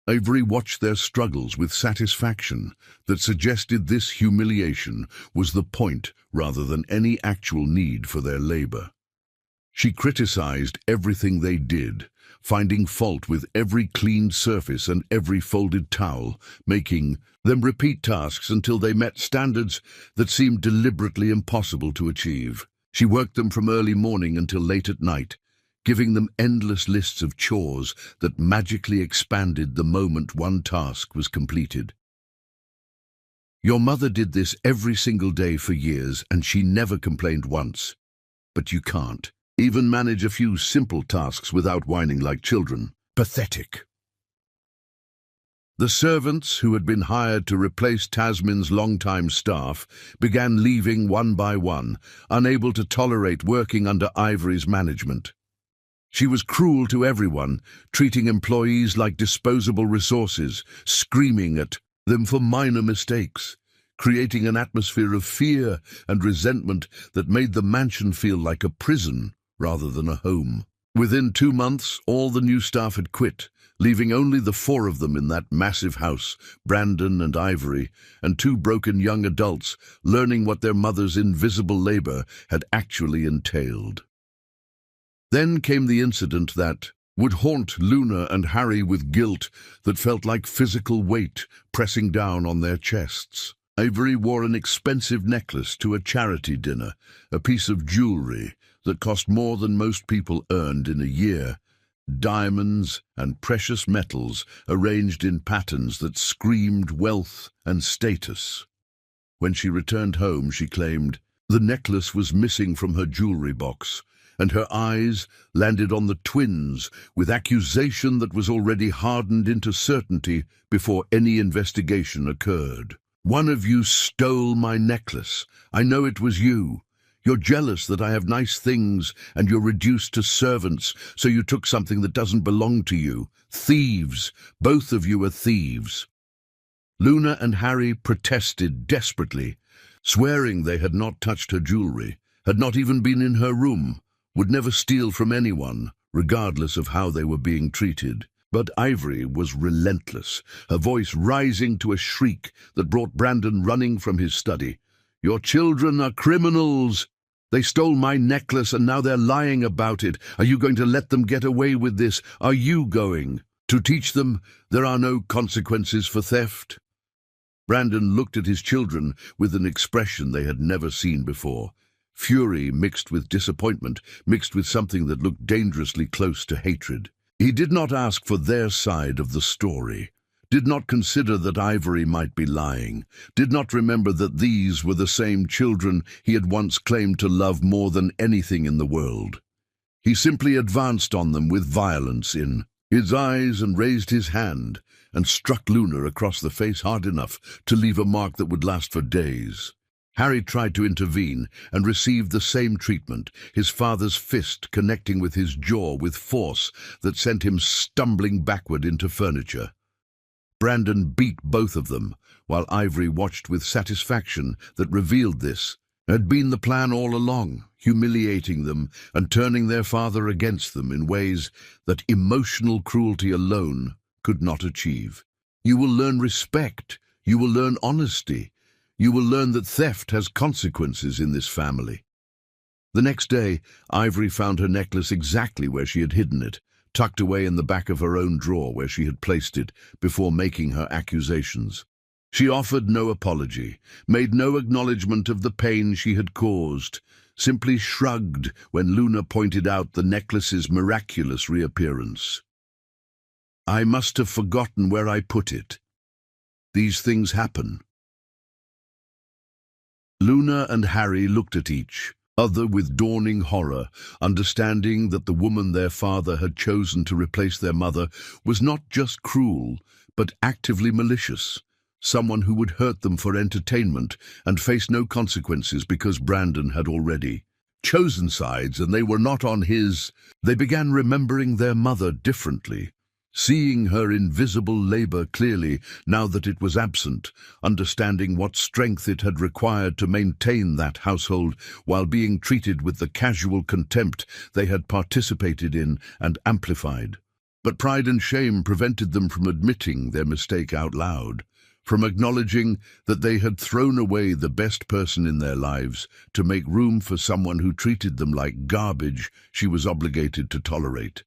Ivory watched their struggles with satisfaction that suggested this humiliation was the point rather than any actual need for their labor. She criticized everything they did, finding fault with every cleaned surface and every folded towel, making them repeat tasks until they met standards that seemed deliberately impossible to achieve. She worked them from early morning until late at night, giving them endless lists of chores that magically expanded the moment one task was completed. "Your mother did this every single day for years, and she never complained once. But you can't even manage a few simple tasks without whining like children. Pathetic." The servants, who had been hired to replace Tasmin's longtime staff, began leaving one by one, unable to tolerate working under Ivory's management. She was cruel to everyone, treating employees like disposable resources, screaming at them for minor mistakes, creating an atmosphere of fear and resentment that made the mansion feel like a prison rather than a home. Within 2 months, all the new staff had quit, leaving only the 4 of them in that massive house, Brandon and Ivory, and 2 broken young adults learning what their mother's invisible labor had actually entailed. Then came the incident that would haunt Luna and Harry with guilt that felt like physical weight pressing down on their chests. Ivory wore an expensive necklace to a charity dinner, a piece of jewelry that cost more than most people earned in a year, diamonds and precious metals arranged in patterns that screamed wealth and status. When she returned home, she claimed the necklace was missing from her jewelry box, and her eyes landed on the twins with accusation that was already hardened into certainty before any investigation occurred. "One of you stole my necklace. I know it was you. You're jealous that I have nice things and you're reduced to servants, so you took something that doesn't belong to you. Thieves. Both of you are thieves." Luna and Harry protested desperately, swearing they had not touched her jewelry, had not even been in her room, would never steal from anyone, regardless of how they were being treated. But Ivory was relentless, her voice rising to a shriek that brought Brandon running from his study. "Your children are criminals! They stole my necklace and now they're lying about it. Are you going to let them get away with this? Are you going to teach them there are no consequences for theft?" Brandon looked at his children with an expression they had never seen before. Fury mixed with disappointment, mixed with something that looked dangerously close to hatred. He did not ask for their side of the story, did not consider that Ivory might be lying, did not remember that these were the same children he had once claimed to love more than anything in the world. He simply advanced on them with violence in his eyes and raised his hand and struck Luna across the face hard enough to leave a mark that would last for days. Harry tried to intervene and received the same treatment, his father's fist connecting with his jaw with force that sent him stumbling backward into furniture. Brandon beat both of them, while Ivory watched with satisfaction that revealed this had been the plan all along, humiliating them and turning their father against them in ways that emotional cruelty alone could not achieve. "You will learn respect. You will learn honesty. You will learn that theft has consequences in this family." The next day, Ivory found her necklace exactly where she had hidden it, tucked away in the back of her own drawer where she had placed it before making her accusations. She offered no apology, made no acknowledgement of the pain she had caused, simply shrugged when Luna pointed out the necklace's miraculous reappearance. "I must have forgotten where I put it. These things happen." Luna and Harry looked at each other with dawning horror, understanding that the woman their father had chosen to replace their mother was not just cruel, but actively malicious, someone who would hurt them for entertainment and face no consequences because Brandon had already chosen sides and they were not on his. They began remembering their mother differently, seeing her invisible labor clearly now that it was absent, understanding what strength it had required to maintain that household while being treated with the casual contempt they had participated in and amplified. But pride and shame prevented them from admitting their mistake out loud, from acknowledging that they had thrown away the best person in their lives to make room for someone who treated them like garbage she was obligated to tolerate.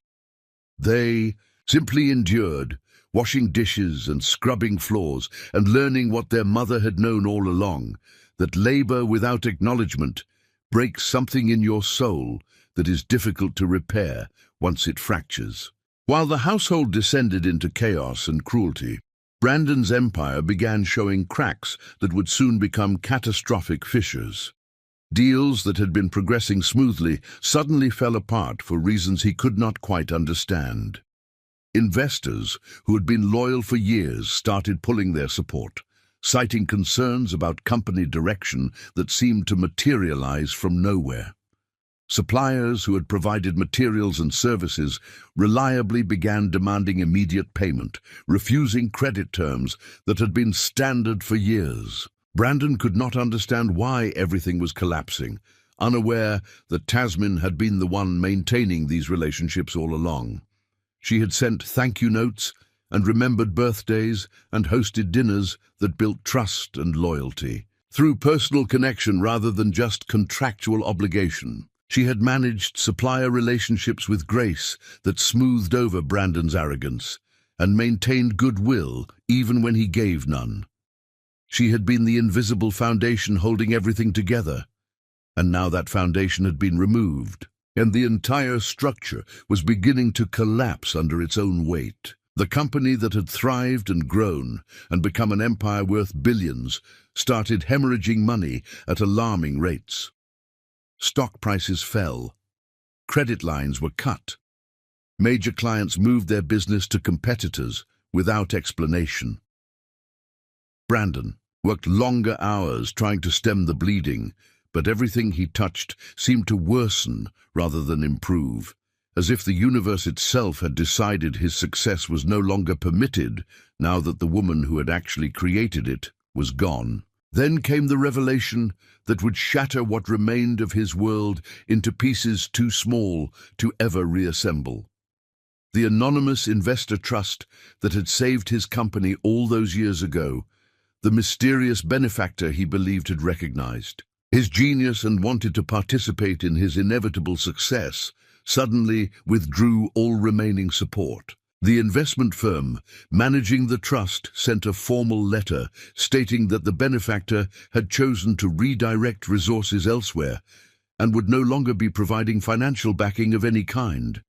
They simply endured, washing dishes and scrubbing floors and learning what their mother had known all along, that labor without acknowledgement breaks something in your soul that is difficult to repair once it fractures. While the household descended into chaos and cruelty, Brandon's empire began showing cracks that would soon become catastrophic fissures. Deals that had been progressing smoothly suddenly fell apart for reasons he could not quite understand. Investors who had been loyal for years started pulling their support, citing concerns about company direction that seemed to materialize from nowhere. Suppliers who had provided materials and services reliably began demanding immediate payment, refusing credit terms that had been standard for years. Brandon could not understand why everything was collapsing, unaware that Tasmin had been the one maintaining these relationships all along. She had sent thank-you notes and remembered birthdays and hosted dinners that built trust and loyalty. Through personal connection rather than just contractual obligation, she had managed supplier relationships with grace that smoothed over Brandon's arrogance and maintained goodwill even when he gave none. She had been the invisible foundation holding everything together, and now that foundation had been removed, and the entire structure was beginning to collapse under its own weight. The company that had thrived and grown and become an empire worth billions started hemorrhaging money at alarming rates. Stock prices fell. Credit lines were cut. Major clients moved their business to competitors without explanation. Brandon worked longer hours trying to stem the bleeding, but everything he touched seemed to worsen rather than improve, as if the universe itself had decided his success was no longer permitted now that the woman who had actually created it was gone. Then came the revelation that would shatter what remained of his world into pieces too small to ever reassemble. The anonymous investor trust that had saved his company all those years ago, the mysterious benefactor he believed had recognized his genius and wanted to participate in his inevitable success, suddenly withdrew all remaining support. The investment firm managing the trust sent a formal letter stating that the benefactor had chosen to redirect resources elsewhere and would no longer be providing financial backing of any kind.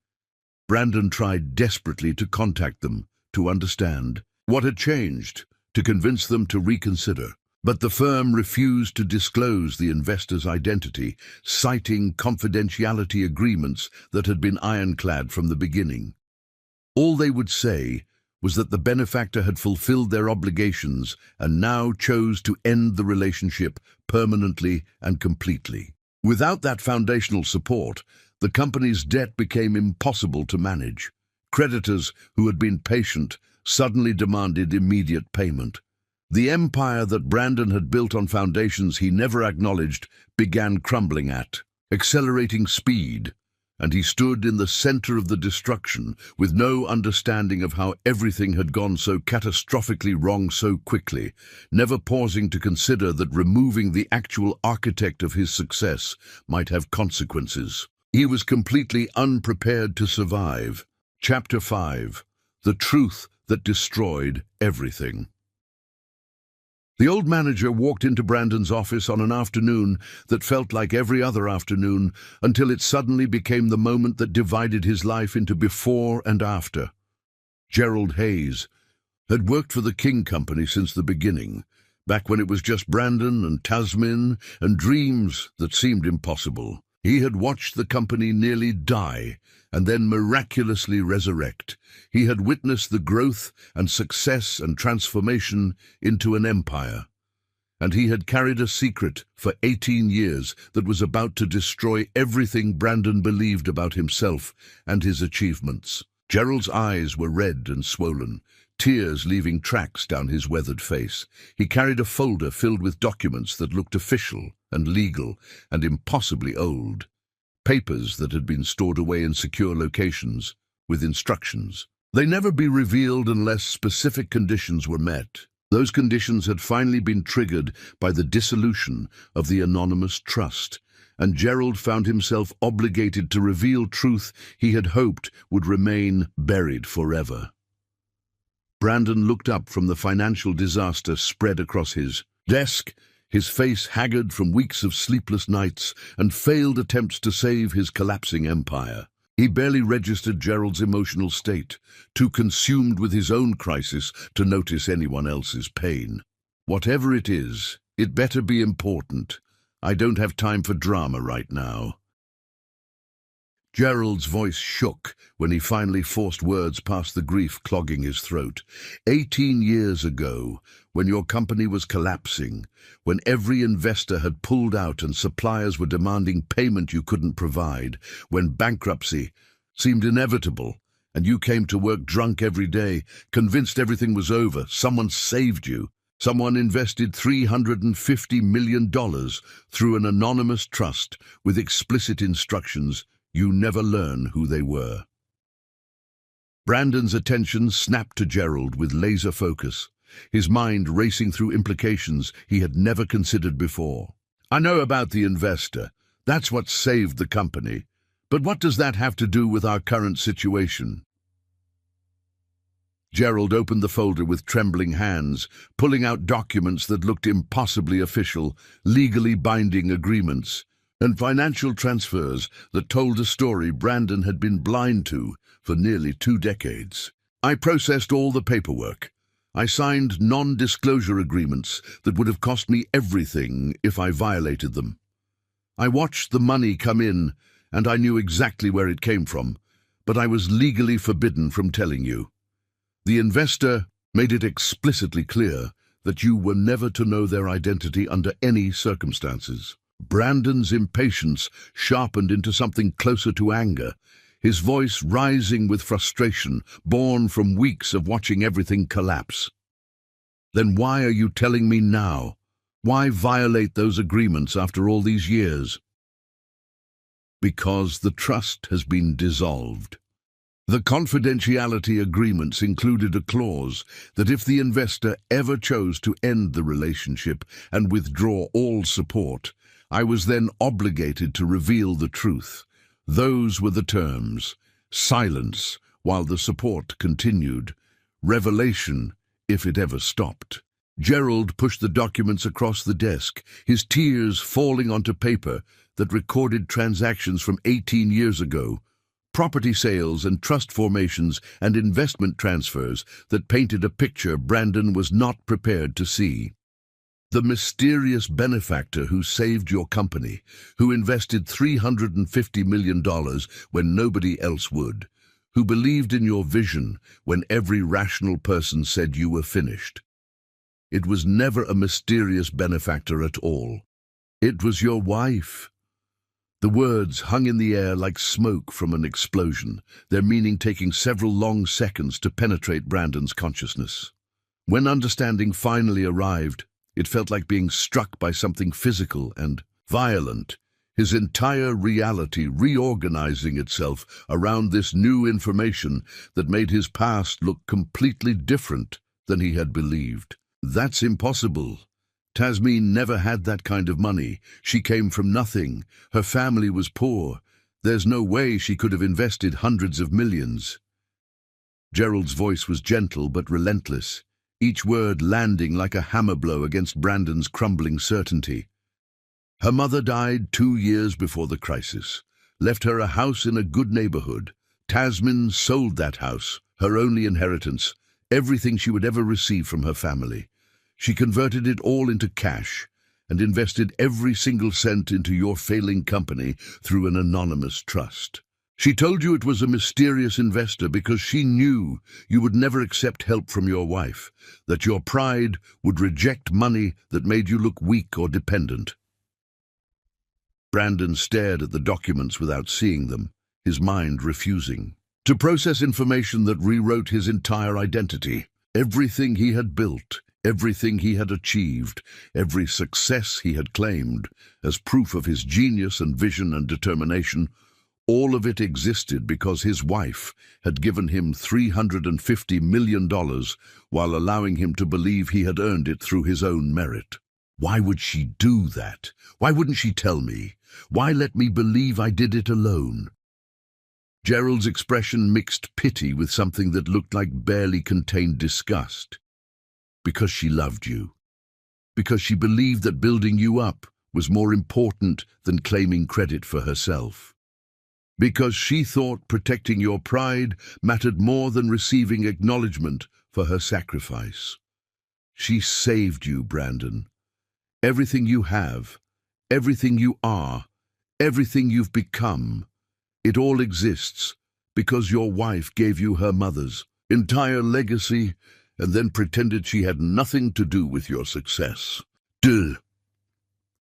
Brandon tried desperately to contact them, to understand what had changed, to convince them to reconsider. But the firm refused to disclose the investor's identity, citing confidentiality agreements that had been ironclad from the beginning. All they would say was that the benefactor had fulfilled their obligations and now chose to end the relationship permanently and completely. Without that foundational support, the company's debt became impossible to manage. Creditors who had been patient suddenly demanded immediate payment. The empire that Brandon had built on foundations he never acknowledged began crumbling at accelerating speed, and he stood in the center of the destruction with no understanding of how everything had gone so catastrophically wrong so quickly, never pausing to consider that removing the actual architect of his success might have consequences. He was completely unprepared to survive. Chapter 5. The Truth That Destroyed Everything. The old manager walked into Brandon's office on an afternoon that felt like every other afternoon until it suddenly became the moment that divided his life into before and after. Gerald Hayes had worked for the King Company since the beginning, back when it was just Brandon and Tasmin and dreams that seemed impossible. He had watched the company nearly die and then miraculously resurrect. He had witnessed the growth and success and transformation into an empire. And he had carried a secret for 18 years that was about to destroy everything Brandon believed about himself and his achievements. Gerald's eyes were red and swollen, tears leaving tracks down his weathered face. He carried a folder filled with documents that looked official and legal and impossibly old. Papers that had been stored away in secure locations, with instructions. They never be revealed unless specific conditions were met. Those conditions had finally been triggered by the dissolution of the anonymous trust, and Gerald found himself obligated to reveal truth he had hoped would remain buried forever. Brandon looked up from the financial disaster spread across his desk, his face haggard from weeks of sleepless nights and failed attempts to save his collapsing empire. He barely registered Gerald's emotional state, too consumed with his own crisis to notice anyone else's pain. Whatever it is, it better be important. I don't have time for drama right now. Gerald's voice shook when he finally forced words past the grief clogging his throat. 18 years ago, when your company was collapsing, when every investor had pulled out and suppliers were demanding payment you couldn't provide, when bankruptcy seemed inevitable, and you came to work drunk every day, convinced everything was over, someone saved you. Someone invested $350 million through an anonymous trust with explicit instructions you never learn who they were. Brandon's attention snapped to Gerald with laser focus, his mind racing through implications he had never considered before. I know about the investor. That's what saved the company. But what does that have to do with our current situation? Gerald opened the folder with trembling hands, pulling out documents that looked impossibly official, legally binding agreements, and financial transfers that told a story Brandon had been blind to for nearly 2 decades. I processed all the paperwork. I signed non-disclosure agreements that would have cost me everything if I violated them. I watched the money come in, and I knew exactly where it came from, but I was legally forbidden from telling you. The investor made it explicitly clear that you were never to know their identity under any circumstances. Brandon's impatience sharpened into something closer to anger, his voice rising with frustration, born from weeks of watching everything collapse. Then why are you telling me now? Why violate those agreements after all these years? Because the trust has been dissolved. The confidentiality agreements included a clause that if the investor ever chose to end the relationship and withdraw all support, I was then obligated to reveal the truth. Those were the terms: silence while the support continued, revelation if it ever stopped. Gerald pushed the documents across the desk, his tears falling onto paper that recorded transactions from 18 years ago, property sales and trust formations and investment transfers that painted a picture Brandon was not prepared to see. The mysterious benefactor who saved your company, who invested $350 million when nobody else would, who believed in your vision when every rational person said you were finished. It was never a mysterious benefactor at all. It was your wife. The words hung in the air like smoke from an explosion, their meaning taking several long seconds to penetrate Brandon's consciousness. When understanding finally arrived, it felt like being struck by something physical and violent, his entire reality reorganizing itself around this new information that made his past look completely different than he had believed. That's impossible. Tasmin never had that kind of money. She came from nothing. Her family was poor. There's no way she could have invested hundreds of millions. Gerald's voice was gentle but relentless, each word landing like a hammer blow against Brandon's crumbling certainty. Her mother died 2 years before the crisis, left her a house in a good neighborhood. Tasmin sold that house, her only inheritance, everything she would ever receive from her family. She converted it all into cash and invested every single cent into your failing company through an anonymous trust. She told you it was a mysterious investor because she knew you would never accept help from your wife, that your pride would reject money that made you look weak or dependent. Brandon stared at the documents without seeing them, his mind refusing to process information that rewrote his entire identity. Everything he had built, everything he had achieved, every success he had claimed as proof of his genius and vision and determination, all of it existed because his wife had given him $350 million while allowing him to believe he had earned it through his own merit. Why would she do that? Why wouldn't she tell me? Why let me believe I did it alone? Gerald's expression mixed pity with something that looked like barely contained disgust. Because she loved you. Because she believed that building you up was more important than claiming credit for herself. Because she thought protecting your pride mattered more than receiving acknowledgement for her sacrifice. She saved you, Brandon. Everything you have, everything you are, everything you've become, it all exists because your wife gave you her mother's entire legacy and then pretended she had nothing to do with your success. Duh.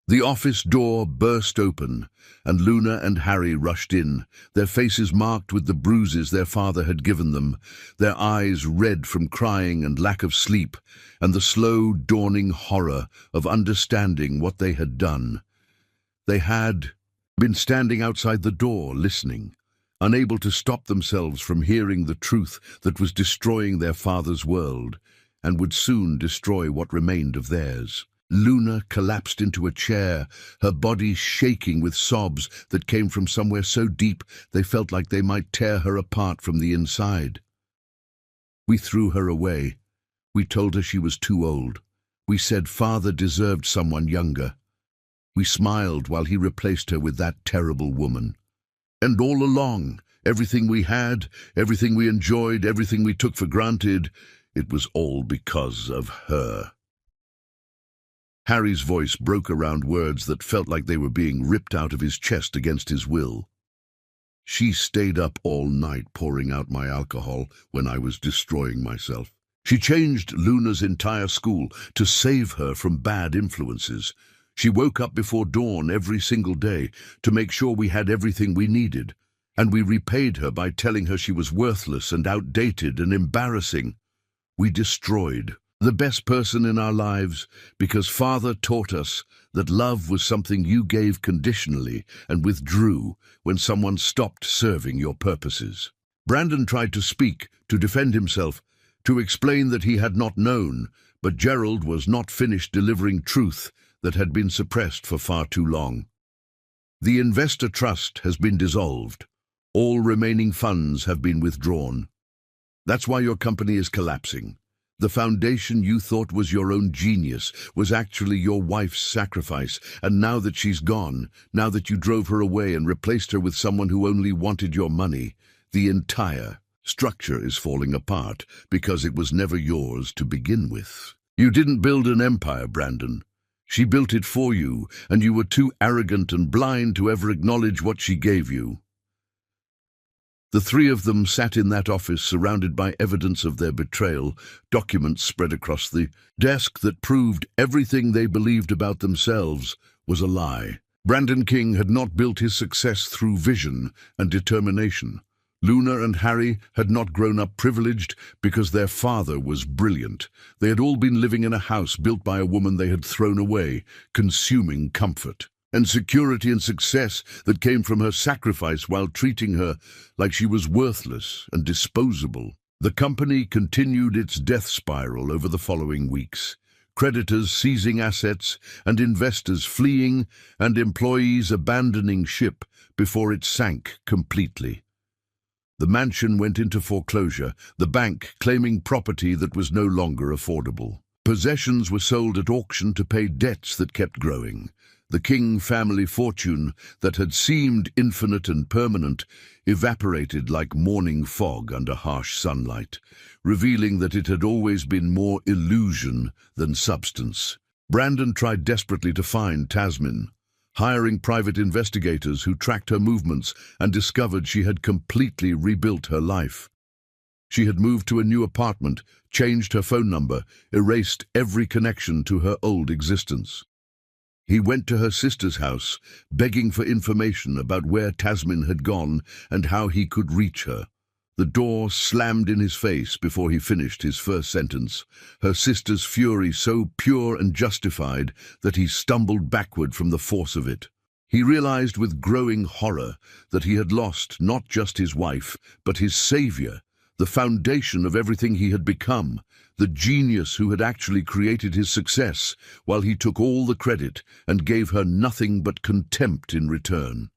The office door burst open, and Luna and Harry rushed in, their faces marked with the bruises their father had given them, their eyes red from crying and lack of sleep, and the slow dawning horror of understanding what they had done. They had been standing outside the door, listening, unable to stop themselves from hearing the truth that was destroying their father's world, and would soon destroy what remained of theirs. Luna collapsed into a chair, her body shaking with sobs that came from somewhere so deep they felt like they might tear her apart from the inside. We threw her away. We told her she was too old. We said father deserved someone younger. We smiled while he replaced her with that terrible woman. And all along, everything we had, everything we enjoyed, everything we took for granted, it was all because of her. Harry's voice broke around words that felt like they were being ripped out of his chest against his will. She stayed up all night pouring out my alcohol when I was destroying myself. She changed Luna's entire school to save her from bad influences. She woke up before dawn every single day to make sure we had everything we needed, and we repaid her by telling her she was worthless and outdated and embarrassing. We destroyed the best person in our lives, because Father taught us that love was something you gave conditionally and withdrew when someone stopped serving your purposes. Brandon tried to speak, to defend himself, to explain that he had not known, but Gerald was not finished delivering truth that had been suppressed for far too long. The investor trust has been dissolved. All remaining funds have been withdrawn. That's why your company is collapsing. The foundation you thought was your own genius was actually your wife's sacrifice, and now that she's gone, now that you drove her away and replaced her with someone who only wanted your money, the entire structure is falling apart because it was never yours to begin with. You didn't build an empire, Brandon. She built it for you, and you were too arrogant and blind to ever acknowledge what she gave you. The three of them sat in that office surrounded by evidence of their betrayal, documents spread across the desk that proved everything they believed about themselves was a lie. Brandon King had not built his success through vision and determination. Luna and Harry had not grown up privileged because their father was brilliant. They had all been living in a house built by a woman they had thrown away, consuming comfort and security and success that came from her sacrifice while treating her like she was worthless and disposable. The company continued its death spiral over the following weeks, creditors seizing assets and investors fleeing and employees abandoning ship before it sank completely. The mansion went into foreclosure, the bank claiming property that was no longer affordable. Possessions were sold at auction to pay debts that kept growing. The King family fortune that had seemed infinite and permanent evaporated like morning fog under harsh sunlight, revealing that it had always been more illusion than substance. Brandon tried desperately to find Tasmin, hiring private investigators who tracked her movements and discovered she had completely rebuilt her life. She had moved to a new apartment, changed her phone number, erased every connection to her old existence. He went to her sister's house, begging for information about where Tasmin had gone and how he could reach her. The door slammed in his face before he finished his first sentence, her sister's fury so pure and justified that he stumbled backward from the force of it. He realized with growing horror that he had lost not just his wife, but his savior, the foundation of everything he had become, the genius who had actually created his success, while he took all the credit and gave her nothing but contempt in return.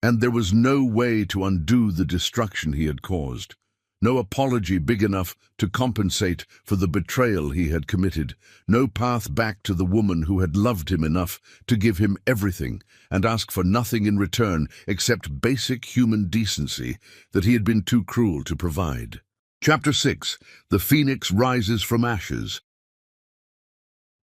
And there was no way to undo the destruction he had caused, no apology big enough to compensate for the betrayal he had committed, no path back to the woman who had loved him enough to give him everything and ask for nothing in return except basic human decency that he had been too cruel to provide. Chapter 6. The Phoenix Rises from Ashes.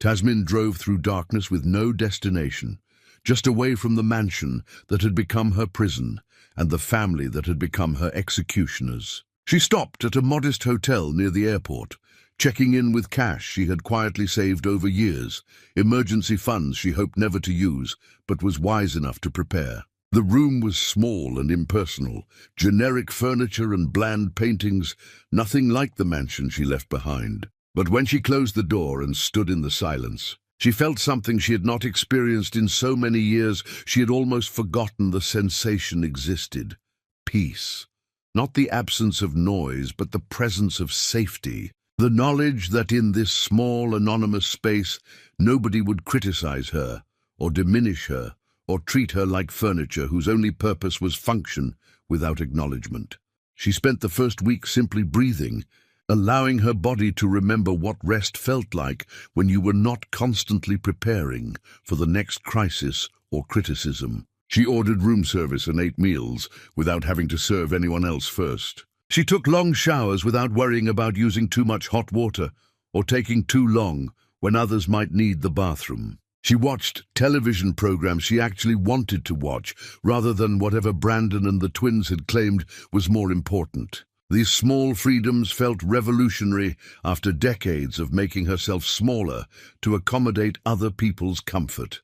Tasmin drove through darkness with no destination, just away from the mansion that had become her prison and the family that had become her executioners. She stopped at a modest hotel near the airport, checking in with cash she had quietly saved over years, emergency funds she hoped never to use, but was wise enough to prepare. The room was small and impersonal, generic furniture and bland paintings, nothing like the mansion she left behind. But when she closed the door and stood in the silence, she felt something she had not experienced in so many years she had almost forgotten the sensation existed. Peace. Not the absence of noise, but the presence of safety. The knowledge that in this small, anonymous space, nobody would criticize her, or diminish her, or treat her like furniture whose only purpose was function without acknowledgement. She spent the first week simply breathing, allowing her body to remember what rest felt like when you were not constantly preparing for the next crisis or criticism. She ordered room service and ate meals without having to serve anyone else first. She took long showers without worrying about using too much hot water or taking too long when others might need the bathroom. She watched television programs she actually wanted to watch, rather than whatever Brandon and the twins had claimed was more important. These small freedoms felt revolutionary after decades of making herself smaller to accommodate other people's comfort.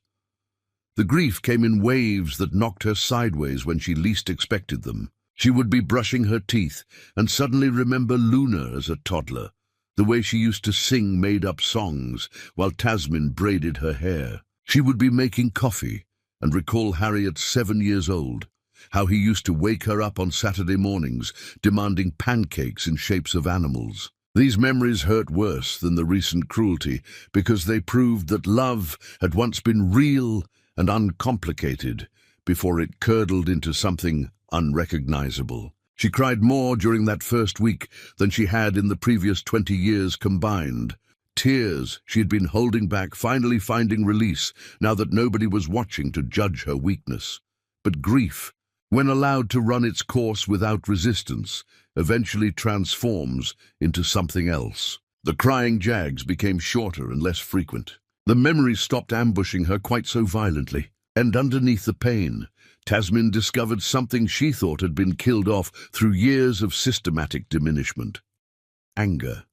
The grief came in waves that knocked her sideways when she least expected them. She would be brushing her teeth and suddenly remember Luna as a toddler, the way she used to sing made-up songs while Tasmin braided her hair. She would be making coffee and recall Harry at 7 years old, how he used to wake her up on Saturday mornings, demanding pancakes in shapes of animals. These memories hurt worse than the recent cruelty because they proved that love had once been real and uncomplicated before it curdled into something unrecognizable. She cried more during that first week than she had in the previous 20 years combined. Tears she had been holding back finally finding release now that nobody was watching to judge her weakness. But grief, when allowed to run its course without resistance, eventually transforms into something else. The crying jags became shorter and less frequent. The memories stopped ambushing her quite so violently. And underneath the pain, Tasmin discovered something she thought had been killed off through years of systematic diminishment. Anger.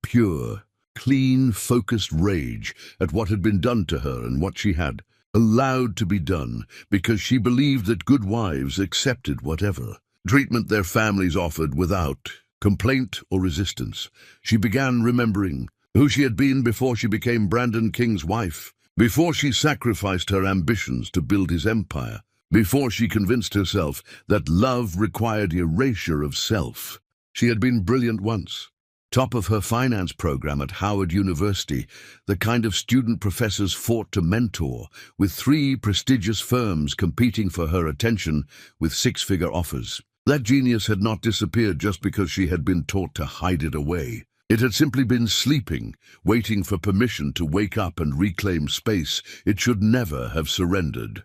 Pure, clean, focused rage at what had been done to her and what she had allowed to be done because she believed that good wives accepted whatever treatment their families offered without complaint or resistance. She began remembering who she had been before she became Brandon King's wife, before she sacrificed her ambitions to build his empire, before she convinced herself that love required erasure of self. She had been brilliant once, top of her finance program at Howard University, the kind of student professors fought to mentor, with 3 prestigious firms competing for her attention with 6-figure offers. That genius had not disappeared just because she had been taught to hide it away. It had simply been sleeping, waiting for permission to wake up and reclaim space it should never have surrendered.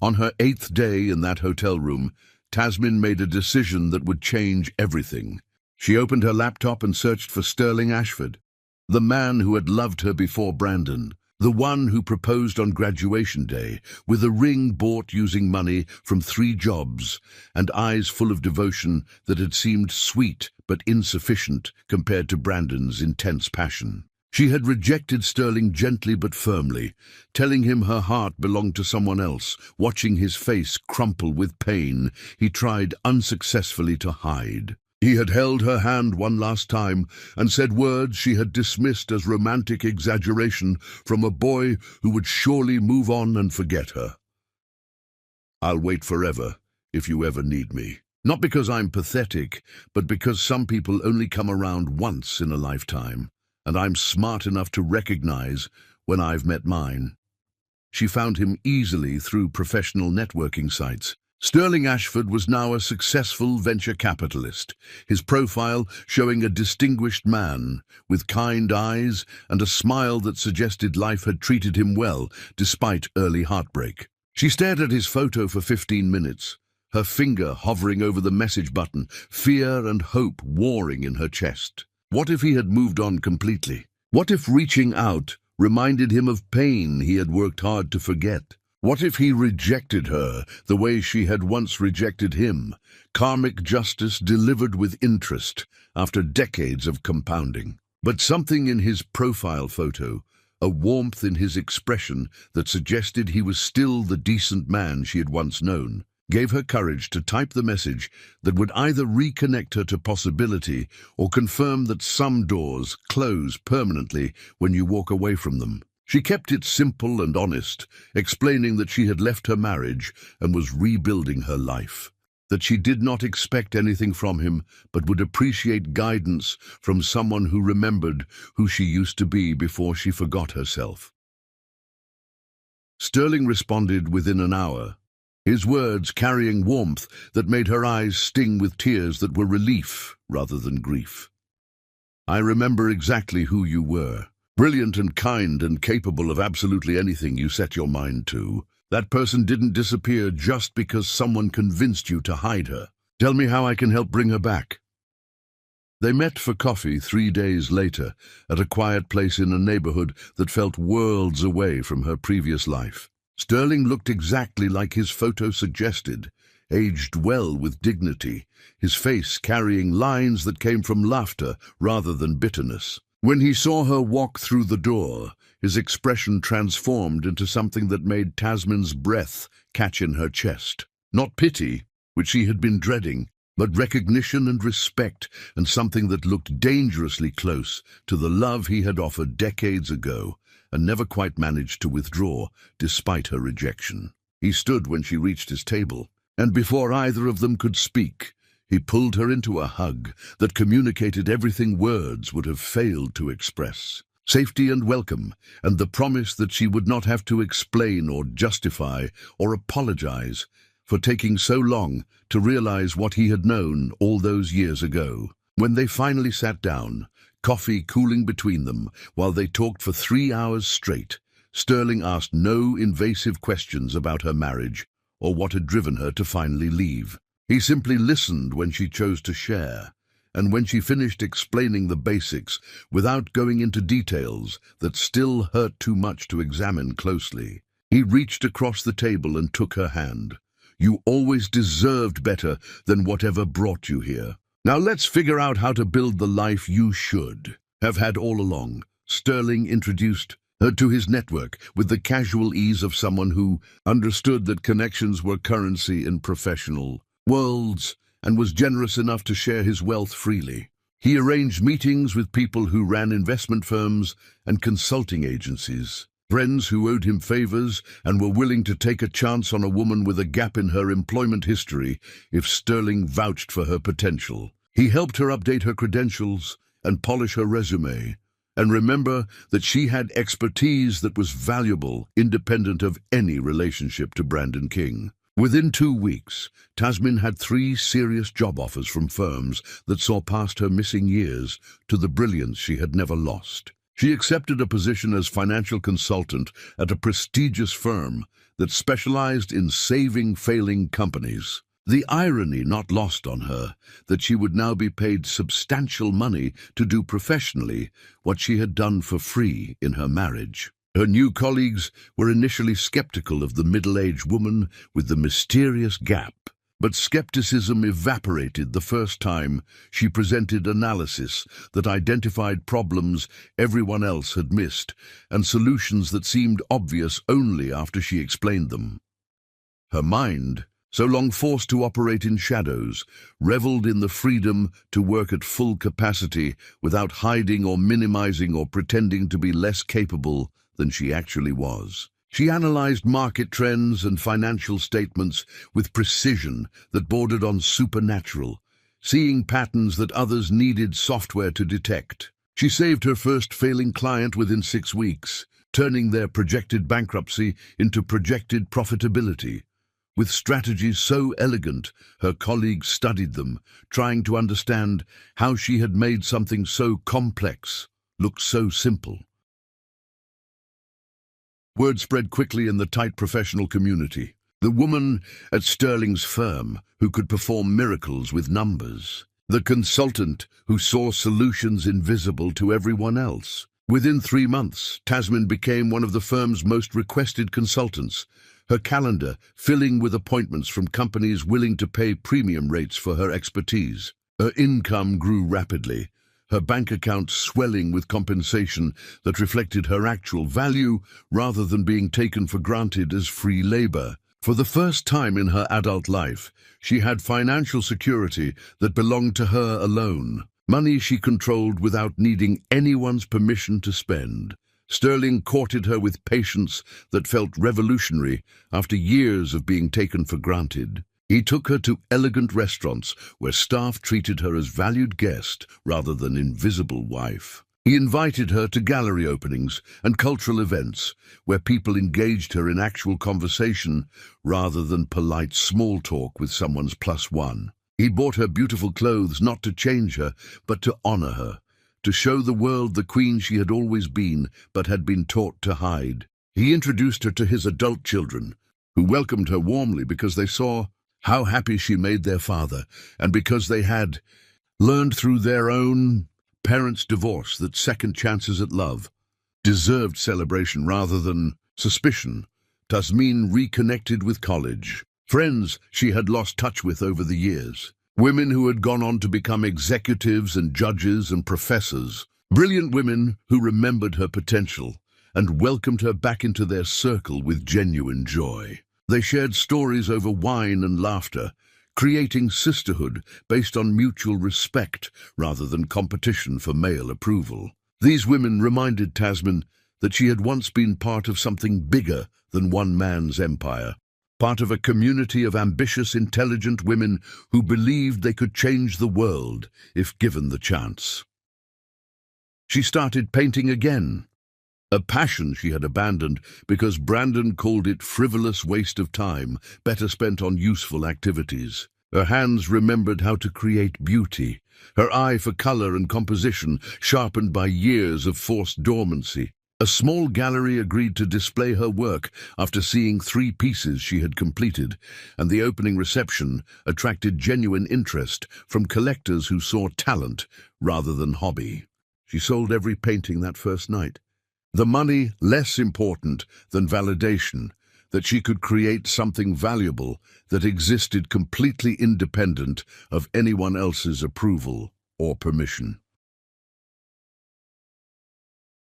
On her 8th day in that hotel room, Tasmin made a decision that would change everything. She opened her laptop and searched for Sterling Ashford, the man who had loved her before Brandon, the one who proposed on graduation day, with a ring bought using money from 3 jobs, and eyes full of devotion that had seemed sweet but insufficient compared to Brandon's intense passion. She had rejected Sterling gently but firmly, telling him her heart belonged to someone else. Watching his face crumple with pain, he tried unsuccessfully to hide. He had held her hand one last time and said words she had dismissed as romantic exaggeration from a boy who would surely move on and forget her. "I'll wait forever if you ever need me. Not because I'm pathetic, but because some people only come around once in a lifetime, and I'm smart enough to recognize when I've met mine." She found him easily through professional networking sites. Sterling Ashford was now a successful venture capitalist, his profile showing a distinguished man with kind eyes and a smile that suggested life had treated him well despite early heartbreak. She stared at his photo for 15 minutes, her finger hovering over the message button, fear and hope warring in her chest. What if he had moved on completely? What if reaching out reminded him of pain he had worked hard to forget? What if he rejected her the way she had once rejected him? Karmic justice delivered with interest after decades of compounding. But something in his profile photo, a warmth in his expression that suggested he was still the decent man she had once known, gave her courage to type the message that would either reconnect her to possibility or confirm that some doors close permanently when you walk away from them. She kept it simple and honest, explaining that she had left her marriage and was rebuilding her life, that she did not expect anything from him but would appreciate guidance from someone who remembered who she used to be before she forgot herself. Sterling responded within an hour, his words carrying warmth that made her eyes sting with tears that were relief rather than grief. "I remember exactly who you were. Brilliant and kind and capable of absolutely anything you set your mind to. That person didn't disappear just because someone convinced you to hide her. Tell me how I can help bring her back." They met for coffee 3 days later at a quiet place in a neighborhood that felt worlds away from her previous life. Sterling looked exactly like his photo suggested, aged well with dignity, his face carrying lines that came from laughter rather than bitterness. When he saw her walk through the door, his expression transformed into something that made Tasmin's breath catch in her chest. Not pity, which she had been dreading, but recognition and respect, and something that looked dangerously close to the love he had offered decades ago and never quite managed to withdraw despite her rejection. He stood when she reached his table, and before either of them could speak, he pulled her into a hug that communicated everything words would have failed to express. Safety and welcome, and the promise that she would not have to explain or justify or apologize for taking so long to realize what he had known all those years ago. When they finally sat down, coffee cooling between them while they talked for 3 hours straight, Sterling asked no invasive questions about her marriage or what had driven her to finally leave. He simply listened when she chose to share, and when she finished explaining the basics without going into details that still hurt too much to examine closely, he reached across the table and took her hand. "You always deserved better than whatever brought you here. Now let's figure out how to build the life you should have had all along." Sterling introduced her to his network with the casual ease of someone who understood that connections were currency in professional worlds and was generous enough to share his wealth freely. He arranged meetings with people who ran investment firms and consulting agencies, friends who owed him favors and were willing to take a chance on a woman with a gap in her employment history if Sterling vouched for her potential. He helped her update her credentials and polish her resume, and remember that she had expertise that was valuable, independent of any relationship to Brandon King. Within 2 weeks, Tasmin had 3 serious job offers from firms that saw past her missing years to the brilliance she had never lost. She accepted a position as financial consultant at a prestigious firm that specialized in saving failing companies. The irony not lost on her that she would now be paid substantial money to do professionally what she had done for free in her marriage. Her new colleagues were initially skeptical of the middle-aged woman with the mysterious gap, but skepticism evaporated the first time she presented analysis that identified problems everyone else had missed and solutions that seemed obvious only after she explained them. Her mind, so long forced to operate in shadows, reveled in the freedom to work at full capacity without hiding or minimizing or pretending to be less capable than she actually was. She analyzed market trends and financial statements with precision that bordered on supernatural, seeing patterns that others needed software to detect. She saved her first failing client within 6 weeks, turning their projected bankruptcy into projected profitability. With strategies so elegant, her colleagues studied them, trying to understand how she had made something so complex look so simple. Word spread quickly in the tight professional community. The woman at Sterling's firm who could perform miracles with numbers. The consultant who saw solutions invisible to everyone else. Within 3 months, Tasmin became one of the firm's most requested consultants, her calendar filling with appointments from companies willing to pay premium rates for her expertise. Her income grew rapidly, her bank account swelling with compensation that reflected her actual value rather than being taken for granted as free labor. For the first time in her adult life, she had financial security that belonged to her alone, money she controlled without needing anyone's permission to spend. Sterling courted her with patience that felt revolutionary after years of being taken for granted. He took her to elegant restaurants where staff treated her as valued guest rather than invisible wife. He invited her to gallery openings and cultural events where people engaged her in actual conversation rather than polite small talk with someone's +1. He bought her beautiful clothes not to change her, but to honor her, to show the world the queen she had always been but had been taught to hide. He introduced her to his adult children, who welcomed her warmly because they saw how happy she made their father, and because they had learned through their own parents' divorce that second chances at love deserved celebration rather than suspicion. Tasmin reconnected with college, friends she had lost touch with over the years, women who had gone on to become executives and judges and professors, brilliant women who remembered her potential and welcomed her back into their circle with genuine joy. They shared stories over wine and laughter, creating sisterhood based on mutual respect rather than competition for male approval. These women reminded Tasman that she had once been part of something bigger than one man's empire, part of a community of ambitious, intelligent women who believed they could change the world if given the chance. She started painting again, a passion she had abandoned because Brandon called it frivolous waste of time, better spent on useful activities. Her hands remembered how to create beauty, her eye for color and composition sharpened by years of forced dormancy. A small gallery agreed to display her work after seeing 3 pieces she had completed, and the opening reception attracted genuine interest from collectors who saw talent rather than hobby. She sold every painting that first night. The money less important than validation, that she could create something valuable that existed completely independent of anyone else's approval or permission.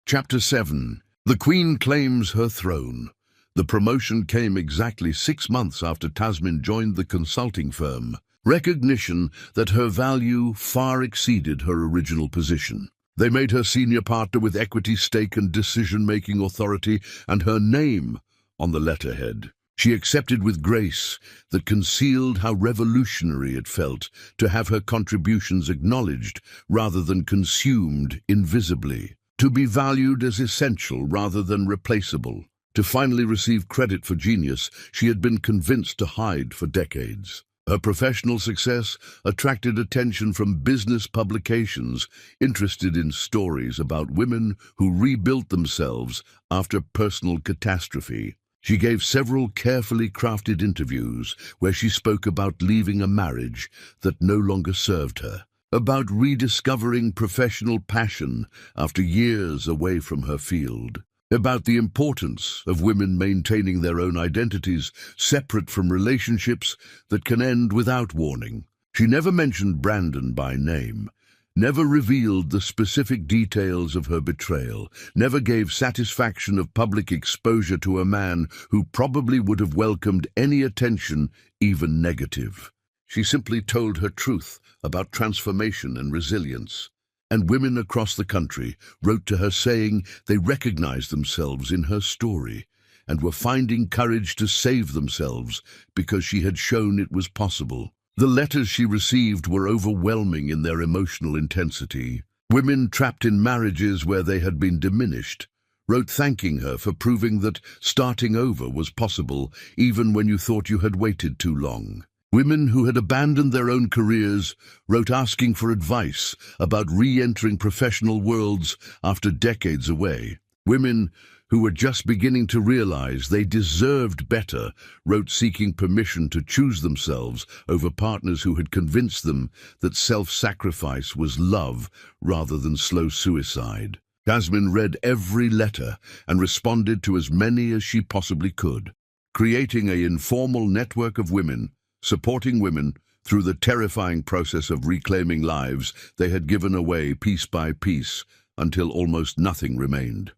Chapter 7. The Queen claims her throne. The promotion came exactly 6 months after Tasman joined the consulting firm, recognition that her value far exceeded her original position. They made her senior partner with equity stake and decision-making authority, and her name on the letterhead. She accepted with grace that concealed how revolutionary it felt to have her contributions acknowledged rather than consumed invisibly, to be valued as essential rather than replaceable, to finally receive credit for genius she had been convinced to hide for decades. Her professional success attracted attention from business publications interested in stories about women who rebuilt themselves after personal catastrophe. She gave several carefully crafted interviews where she spoke about leaving a marriage that no longer served her, about rediscovering professional passion after years away from her field, about the importance of women maintaining their own identities separate from relationships that can end without warning. She never mentioned Brandon by name, never revealed the specific details of her betrayal, never gave satisfaction of public exposure to a man who probably would have welcomed any attention, even negative. She simply told her truth about transformation and resilience. And women across the country wrote to her saying they recognized themselves in her story and were finding courage to save themselves because she had shown it was possible. The letters she received were overwhelming in their emotional intensity. Women trapped in marriages where they had been diminished wrote thanking her for proving that starting over was possible even when you thought you had waited too long. Women who had abandoned their own careers wrote asking for advice about re-entering professional worlds after decades away. Women who were just beginning to realize they deserved better wrote seeking permission to choose themselves over partners who had convinced them that self-sacrifice was love rather than slow suicide. Tasman read every letter and responded to as many as she possibly could, creating an informal network of women, supporting women through the terrifying process of reclaiming lives they had given away piece by piece until almost nothing remained.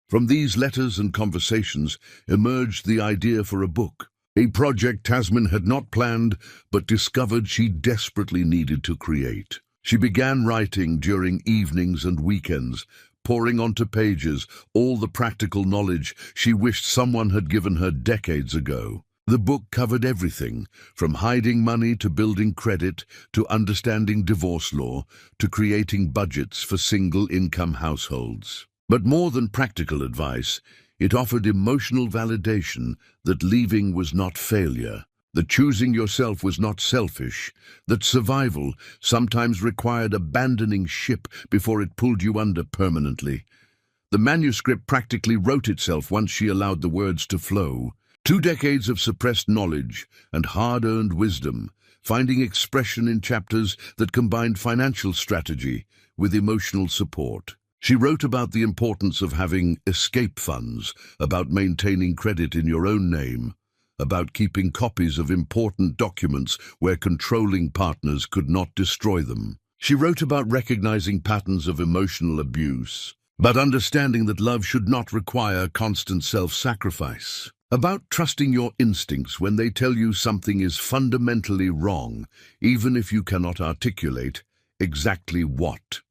From these letters and conversations emerged the idea for a book, a project Tasman had not planned but discovered she desperately needed to create. She began writing during evenings and weekends, pouring onto pages all the practical knowledge she wished someone had given her decades ago. The book covered everything, from hiding money to building credit, to understanding divorce law, to creating budgets for single-income households. But more than practical advice, it offered emotional validation that leaving was not failure, that choosing yourself was not selfish, that survival sometimes required abandoning ship before it pulled you under permanently. The manuscript practically wrote itself once she allowed the words to flow. 2 decades of suppressed knowledge and hard-earned wisdom, finding expression in chapters that combined financial strategy with emotional support. She wrote about the importance of having escape funds, about maintaining credit in your own name, about keeping copies of important documents where controlling partners could not destroy them. She wrote about recognizing patterns of emotional abuse, but understanding that love should not require constant self-sacrifice. About trusting your instincts when they tell you something is fundamentally wrong, even if you cannot articulate exactly what.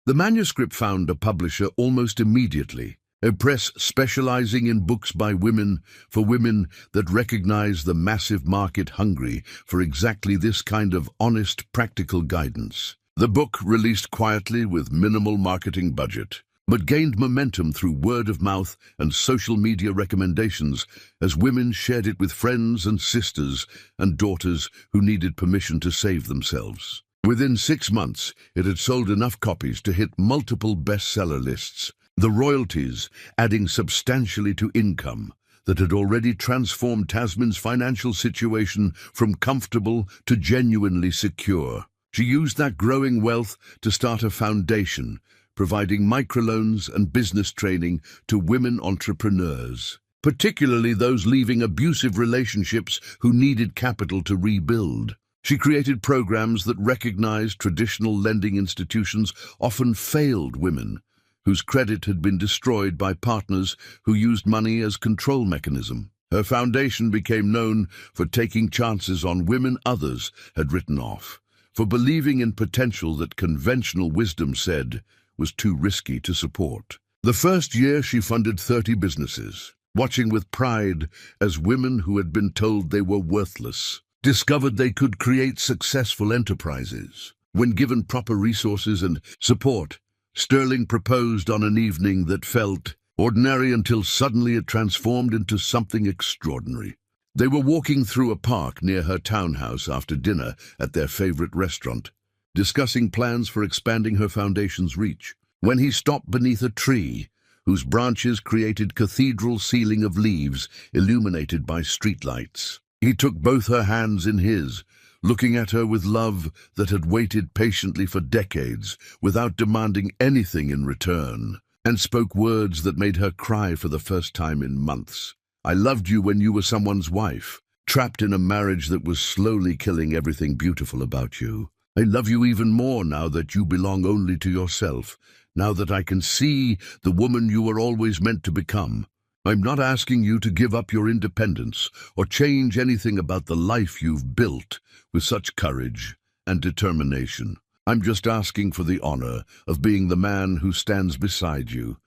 The manuscript found a publisher almost immediately, a press specializing in books by women for women that recognize the massive market hungry for exactly this kind of honest, practical guidance. The book, released quietly with minimal marketing budget, but gained momentum through word of mouth and social media recommendations as women shared it with friends and sisters and daughters who needed permission to save themselves. Within 6 months, it had sold enough copies to hit multiple bestseller lists, the royalties adding substantially to income that had already transformed Tasmin's financial situation from comfortable to genuinely secure. She used that growing wealth to start a foundation, providing microloans and business training to women entrepreneurs, particularly those leaving abusive relationships who needed capital to rebuild. She created programs that recognized traditional lending institutions often failed women, whose credit had been destroyed by partners who used money as control mechanism. Her foundation became known for taking chances on women others had written off, for believing in potential that conventional wisdom said was too risky to support. The first year she funded 30 businesses, watching with pride as women who had been told they were worthless discovered they could create successful enterprises. When given proper resources and support, Sterling proposed on an evening that felt ordinary until suddenly it transformed into something extraordinary. They were walking through a park near her townhouse after dinner at their favorite restaurant, discussing plans for expanding her foundation's reach, when he stopped beneath a tree whose branches created cathedral ceiling of leaves illuminated by streetlights. He took both her hands in his, looking at her with love that had waited patiently for decades without demanding anything in return, and spoke words that made her cry for the first time in months. "I loved you when you were someone's wife, trapped in a marriage that was slowly killing everything beautiful about you. I love you even more now that you belong only to yourself, now that I can see the woman you were always meant to become. I'm not asking you to give up your independence or change anything about the life you've built with such courage and determination. I'm just asking for the honor of being the man who stands beside you,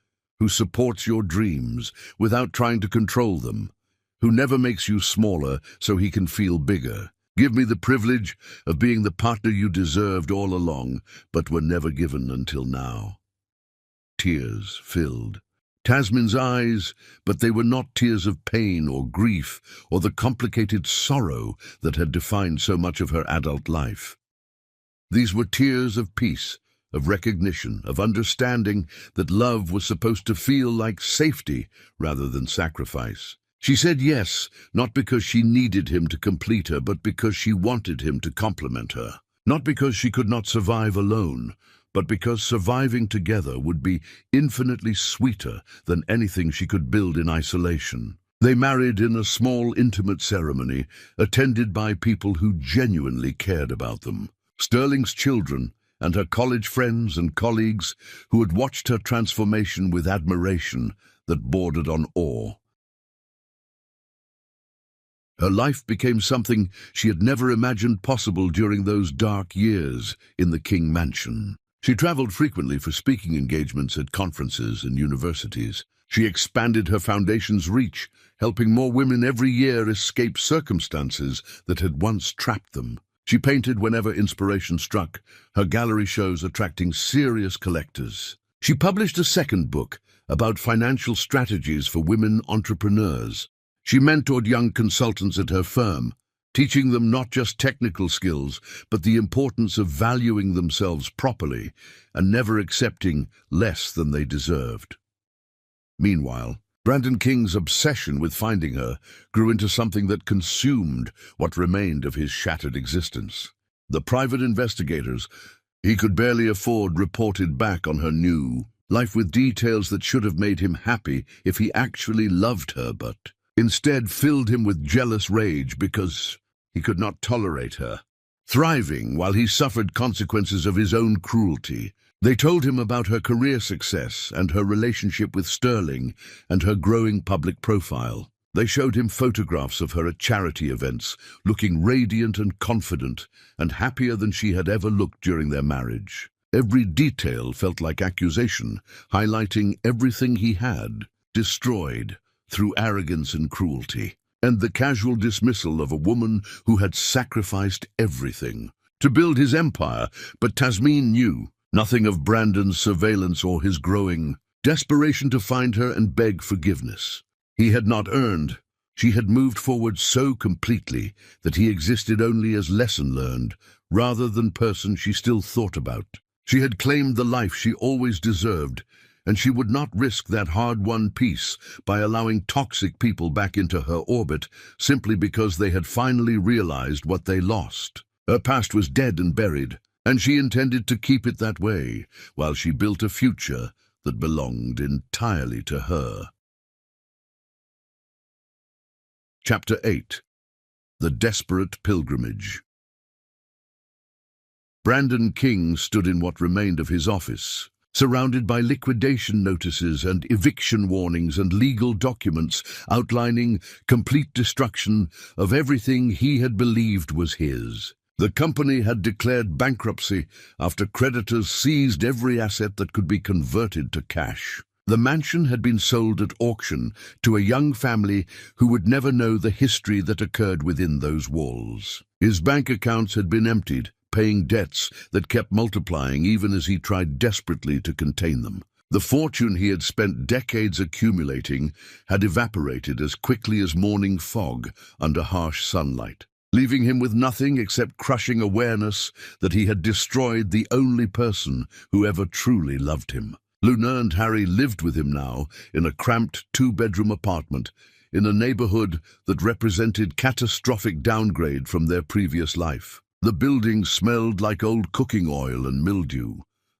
who supports your dreams without trying to control them, who never makes you smaller so he can feel bigger. Give me the privilege of being the partner you deserved all along, but were never given until now." Tears filled Tasmin's eyes, but they were not tears of pain or grief or the complicated sorrow that had defined so much of her adult life. These were tears of peace, of recognition, of understanding that love was supposed to feel like safety rather than sacrifice. She said yes, not because she needed him to complete her, but because she wanted him to complement her. Not because she could not survive alone, but because surviving together would be infinitely sweeter than anything she could build in isolation. They married in a small, intimate ceremony, attended by people who genuinely cared about them. Sterling's children and her college friends and colleagues who had watched her transformation with admiration that bordered on awe. Her life became something she had never imagined possible during those dark years in the King Mansion. She traveled frequently for speaking engagements at conferences and universities. She expanded her foundation's reach, helping more women every year escape circumstances that had once trapped them. She painted whenever inspiration struck, her gallery shows attracting serious collectors. She published a second book about financial strategies for women entrepreneurs. She mentored young consultants at her firm, teaching them not just technical skills, but the importance of valuing themselves properly and never accepting less than they deserved. Meanwhile, Brandon King's obsession with finding her grew into something that consumed what remained of his shattered existence. The private investigators he could barely afford reported back on her new life with details that should have made him happy if he actually loved her, but instead filled him with jealous rage because he could not tolerate her thriving while he suffered consequences of his own cruelty. They told him about her career success and her relationship with Sterling and her growing public profile. They showed him photographs of her at charity events, looking radiant and confident and happier than she had ever looked during their marriage. Every detail felt like accusation, highlighting everything he had destroyed through arrogance and cruelty, and the casual dismissal of a woman who had sacrificed everything to build his empire. But Tasmin knew nothing of Brandon's surveillance or his growing desperation to find her and beg forgiveness. He had not earned. She had moved forward so completely that he existed only as lesson learned, rather than person she still thought about. She had claimed the life she always deserved, and she would not risk that hard-won peace by allowing toxic people back into her orbit simply because they had finally realized what they lost. Her past was dead and buried, and she intended to keep it that way while she built a future that belonged entirely to her. Chapter 8. The Desperate Pilgrimage. Brandon King stood in what remained of his office, surrounded by liquidation notices and eviction warnings and legal documents outlining complete destruction of everything he had believed was his. The company had declared bankruptcy after creditors seized every asset that could be converted to cash. The mansion had been sold at auction to a young family who would never know the history that occurred within those walls. His bank accounts had been emptied, paying debts that kept multiplying even as he tried desperately to contain them. The fortune he had spent decades accumulating had evaporated as quickly as morning fog under harsh sunlight, leaving him with nothing except crushing awareness that he had destroyed the only person who ever truly loved him. Luna and Harry lived with him now in a cramped two-bedroom apartment in a neighborhood that represented catastrophic downgrade from their previous life. The building smelled like old cooking oil and mildew.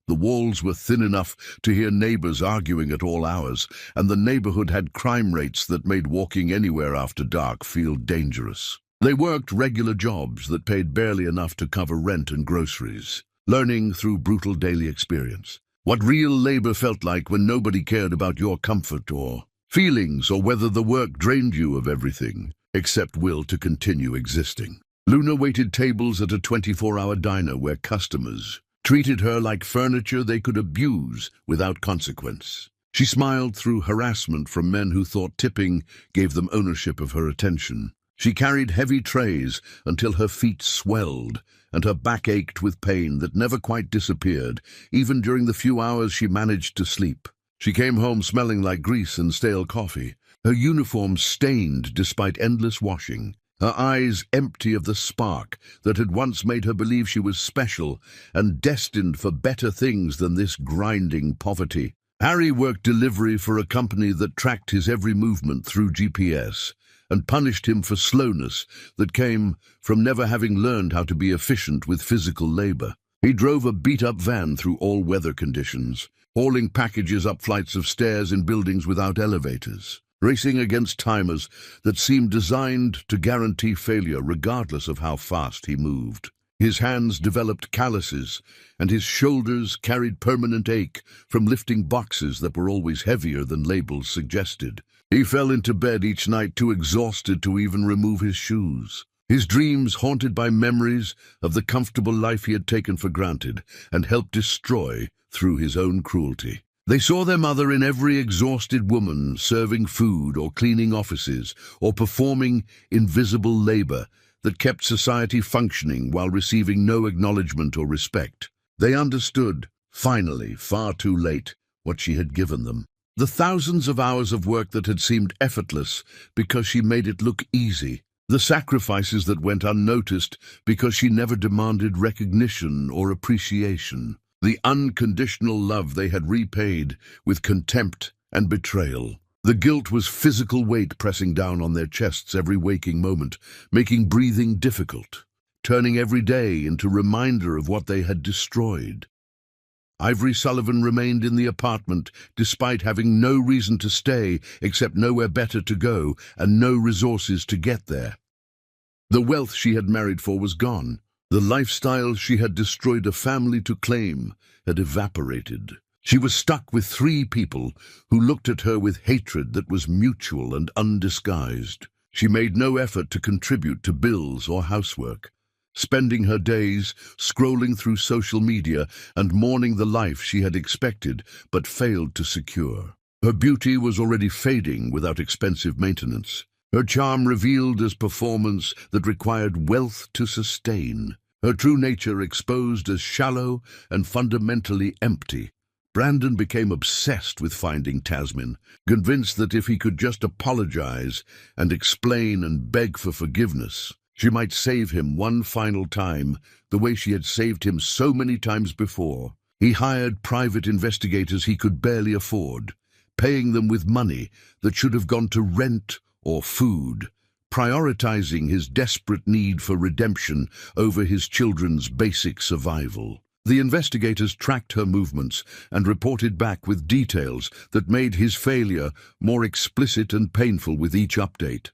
The walls were thin enough to hear neighbors arguing at all hours, and the neighborhood had crime rates that made walking anywhere after dark feel dangerous. They worked regular jobs that paid barely enough to cover rent and groceries, learning through brutal daily experience what real labor felt like when nobody cared about your comfort or feelings, or whether the work drained you of everything except will to continue existing. Luna waited tables at a 24-hour diner where customers treated her like furniture they could abuse without consequence. She smiled through harassment from men who thought tipping gave them ownership of her attention. She carried heavy trays until her feet swelled and her back ached with pain that never quite disappeared, even during the few hours she managed to sleep. She came home smelling like grease and stale coffee, her uniform stained despite endless washing, her eyes empty of the spark that had once made her believe she was special and destined for better things than this grinding poverty. Harry worked delivery for a company that tracked his every movement through GPS and punished him for slowness that came from never having learned how to be efficient with physical labor. He drove a beat-up van through all weather conditions, hauling packages up flights of stairs in buildings without elevators, racing against timers that seemed designed to guarantee failure regardless of how fast he moved. His hands developed calluses, and his shoulders carried permanent ache from lifting boxes that were always heavier than labels suggested. He fell into bed each night too exhausted to even remove his shoes, his dreams haunted by memories of the comfortable life he had taken for granted and helped destroy through his own cruelty. They saw their mother in every exhausted woman serving food or cleaning offices or performing invisible labor that kept society functioning while receiving no acknowledgement or respect. They understood, finally, far too late, what she had given them. The thousands of hours of work that had seemed effortless because she made it look easy. The sacrifices that went unnoticed because she never demanded recognition or appreciation. The unconditional love they had repaid with contempt and betrayal. The guilt was physical weight pressing down on their chests every waking moment, making breathing difficult, turning every day into a reminder of what they had destroyed. Ivory Sullivan remained in the apartment despite having no reason to stay except nowhere better to go and no resources to get there. The wealth she had married for was gone, The lifestyle she had destroyed a family to claim had evaporated. She was stuck with 3 people who looked at her with hatred that was mutual and undisguised. She made no effort to contribute to bills or housework, spending her days scrolling through social media and mourning the life she had expected but failed to secure. Her beauty was already fading without expensive maintenance. Her charm revealed as performance that required wealth to sustain. Her true nature exposed as shallow and fundamentally empty. Brandon became obsessed with finding Tasmin, convinced that if he could just apologize and explain and beg for forgiveness, she might save him one final time, the way she had saved him so many times before. He hired private investigators he could barely afford, paying them with money that should have gone to rent or food, prioritizing his desperate need for redemption over his children's basic survival. The investigators tracked her movements and reported back with details that made his failure more explicit and painful with each update.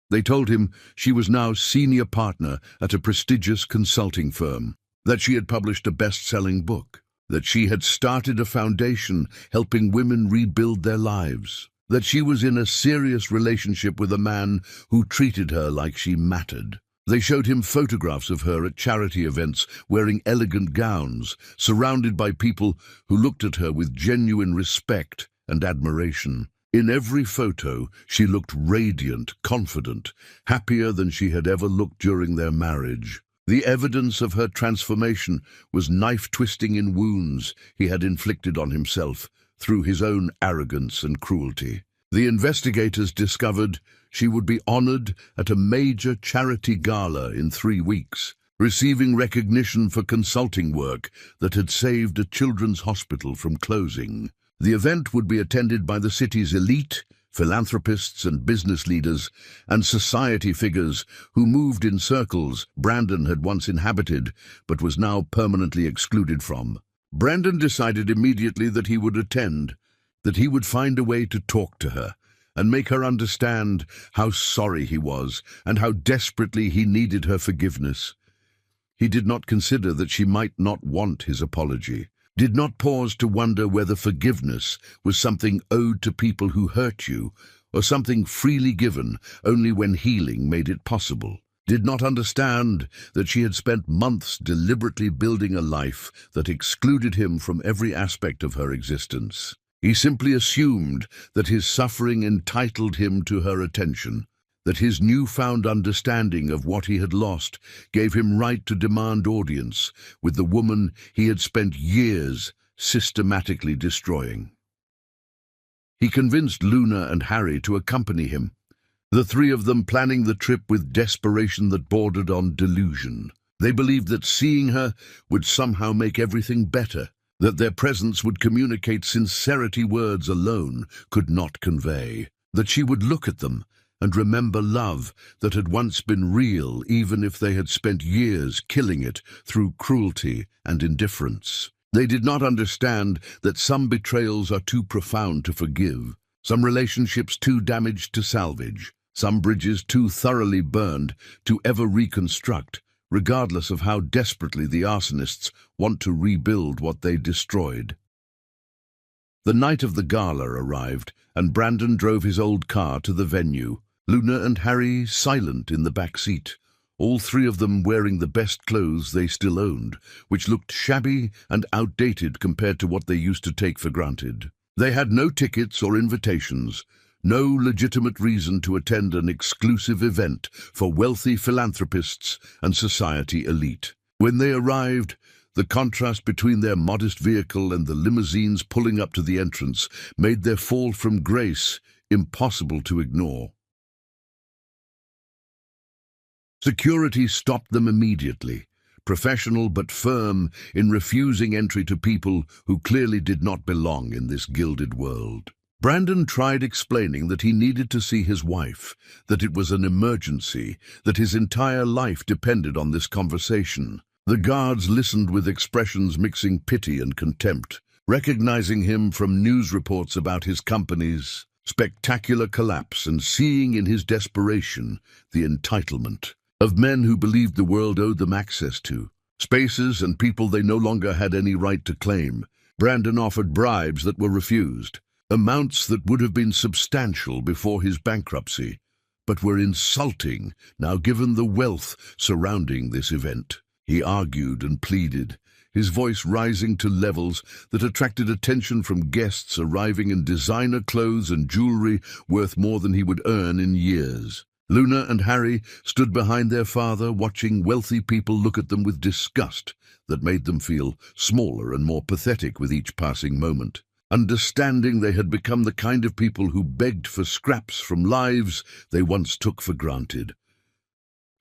They told him she was now senior partner at a prestigious consulting firm, that she had published a best-selling book, that she had started a foundation helping women rebuild their lives, that she was in a serious relationship with a man who treated her like she mattered. They showed him photographs of her at charity events wearing elegant gowns, surrounded by people who looked at her with genuine respect and admiration. In every photo, she looked radiant, confident, happier than she had ever looked during their marriage. The evidence of her transformation was knife-twisting in wounds he had inflicted on himself through his own arrogance and cruelty. The investigators discovered she would be honored at a major charity gala in 3 weeks, receiving recognition for consulting work that had saved a children's hospital from closing. The event would be attended by the city's elite, philanthropists and business leaders, and society figures who moved in circles Brandon had once inhabited but was now permanently excluded from. Brandon decided immediately that he would attend, that he would find a way to talk to her and make her understand how sorry he was and how desperately he needed her forgiveness. He did not consider that she might not want his apology, did not pause to wonder whether forgiveness was something owed to people who hurt you or something freely given only when healing made it possible, did not understand that she had spent months deliberately building a life that excluded him from every aspect of her existence. He simply assumed that his suffering entitled him to her attention, that his newfound understanding of what he had lost gave him right to demand audience with the woman he had spent years systematically destroying. He convinced Luna and Harry to accompany him, the 3 of them planning the trip with desperation that bordered on delusion. They believed that seeing her would somehow make everything better, that their presence would communicate sincerity words alone could not convey, that she would look at them and remember love that had once been real even if they had spent years killing it through cruelty and indifference. They did not understand that some betrayals are too profound to forgive, some relationships too damaged to salvage, some bridges too thoroughly burned to ever reconstruct, regardless of how desperately the arsonists want to rebuild what they destroyed. The night of the gala arrived, and Brandon drove his old car to the venue, Luna and Harry silent in the back seat, all 3 of them wearing the best clothes they still owned, which looked shabby and outdated compared to what they used to take for granted. They had no tickets or invitations, no legitimate reason to attend an exclusive event for wealthy philanthropists and society elite. When they arrived, the contrast between their modest vehicle and the limousines pulling up to the entrance made their fall from grace impossible to ignore. Security stopped them immediately, professional but firm in refusing entry to people who clearly did not belong in this gilded world. Brandon tried explaining that he needed to see his wife, that it was an emergency, that his entire life depended on this conversation. The guards listened with expressions mixing pity and contempt, recognizing him from news reports about his company's spectacular collapse and seeing in his desperation the entitlement. of men who believed the world owed them access to spaces and people they no longer had any right to claim. Brandon offered bribes that were refused, amounts that would have been substantial before his bankruptcy, but were insulting now given the wealth surrounding this event. He argued and pleaded, his voice rising to levels that attracted attention from guests arriving in designer clothes and jewelry worth more than he would earn in years. Luna and Harry stood behind their father, watching wealthy people look at them with disgust that made them feel smaller and more pathetic with each passing moment. Understanding they had become the kind of people who begged for scraps from lives they once took for granted.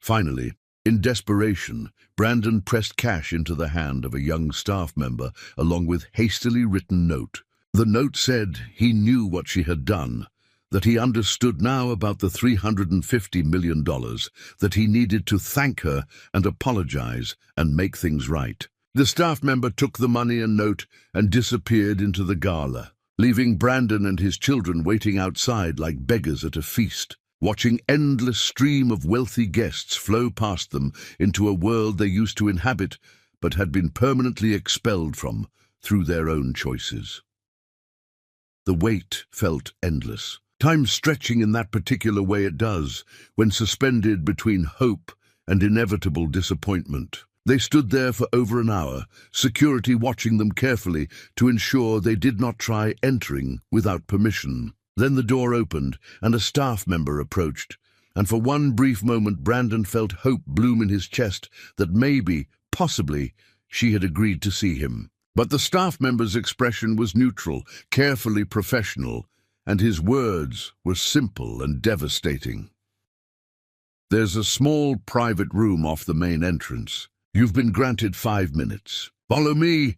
Finally, in desperation, Brandon pressed cash into the hand of a young staff member along with hastily written note. The note said he knew what she had done, that he understood now about the $350 million, that he needed to thank her and apologize and make things right. The staff member took the money and note and disappeared into the gala, leaving Brandon and his children waiting outside like beggars at a feast, watching endless stream of wealthy guests flow past them into a world they used to inhabit but had been permanently expelled from through their own choices. The wait felt endless, time stretching in that particular way it does when suspended between hope and inevitable disappointment. They stood there for over an hour, security watching them carefully to ensure they did not try entering without permission. Then the door opened and a staff member approached, and for one brief moment Brandon felt hope bloom in his chest that maybe, possibly, she had agreed to see him. But the staff member's expression was neutral, carefully professional, and his words were simple and devastating. "There's a small private room off the main entrance. You've been granted 5 minutes. Follow me."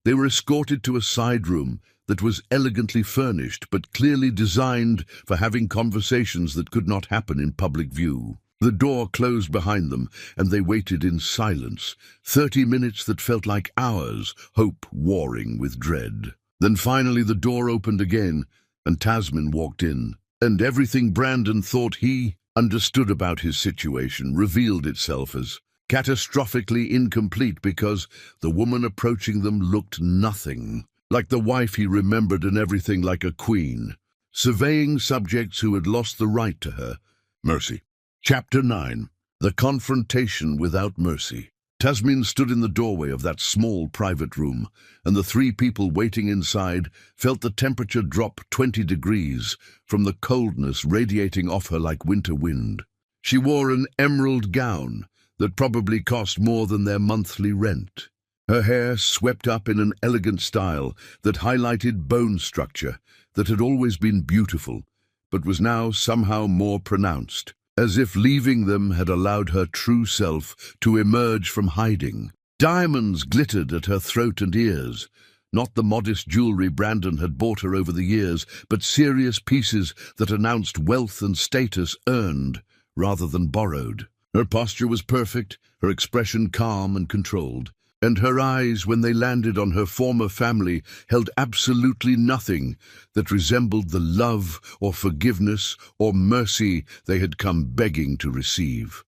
They were escorted to a side room that was elegantly furnished but clearly designed for having conversations that could not happen in public view. The door closed behind them, and they waited in silence, 30 minutes that felt like hours, hope warring with dread. Then finally the door opened again, and Tasmin walked in, and everything Brandon thought he understood about his situation revealed itself as catastrophically incomplete because the woman approaching them looked nothing like the wife he remembered and everything like a queen, surveying subjects who had lost the right to her mercy. Chapter 9. The Confrontation Without Mercy. Tasmin stood in the doorway of that small private room, and the 3 people waiting inside felt the temperature drop 20 degrees from the coldness radiating off her like winter wind. She wore an emerald gown that probably cost more than their monthly rent. Her hair swept up in an elegant style that highlighted bone structure that had always been beautiful, but was now somehow more pronounced, as if leaving them had allowed her true self to emerge from hiding. Diamonds glittered at her throat and ears, not the modest jewelry Brandon had bought her over the years, but serious pieces that announced wealth and status earned rather than borrowed. Her posture was perfect, her expression calm and controlled, and her eyes, when they landed on her former family, held absolutely nothing that resembled the love or forgiveness or mercy they had come begging to receive.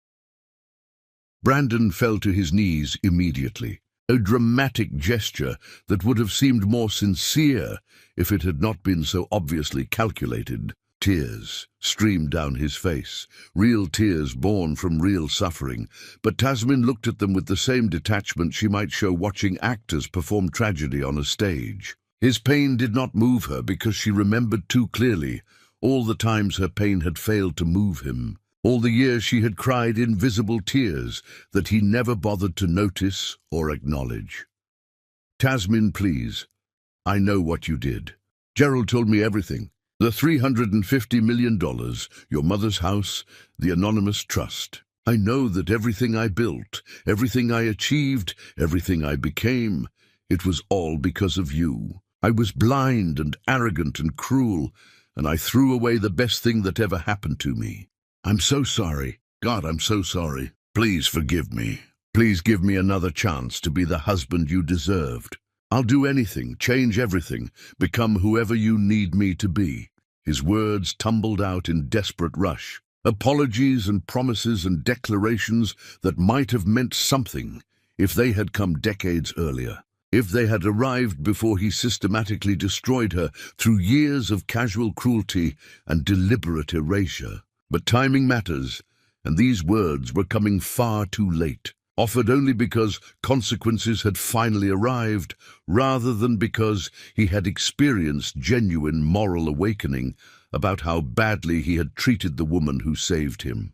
Brandon fell to his knees immediately, a dramatic gesture that would have seemed more sincere if it had not been so obviously calculated. Tears streamed down his face, real tears born from real suffering, but Tasmin looked at them with the same detachment she might show watching actors perform tragedy on a stage. His pain did not move her because she remembered too clearly all the times her pain had failed to move him, all the years she had cried invisible tears that he never bothered to notice or acknowledge. "Tasmin, please. I know what you did. Gerald told me everything. The $350 million, your mother's house, the anonymous trust. I know that everything I built, everything I achieved, everything I became, it was all because of you. I was blind and arrogant and cruel, and I threw away the best thing that ever happened to me. I'm so sorry. God, I'm so sorry. Please forgive me. Please give me another chance to be the husband you deserved. I'll do anything, change everything, become whoever you need me to be." His words tumbled out in desperate rush, Apologies and promises and declarations that might have meant something if they had come decades earlier. If they had arrived before he systematically destroyed her through years of casual cruelty and deliberate erasure. But timing matters, and these words were coming far too late, offered only because consequences had finally arrived, rather than because he had experienced genuine moral awakening about how badly he had treated the woman who saved him.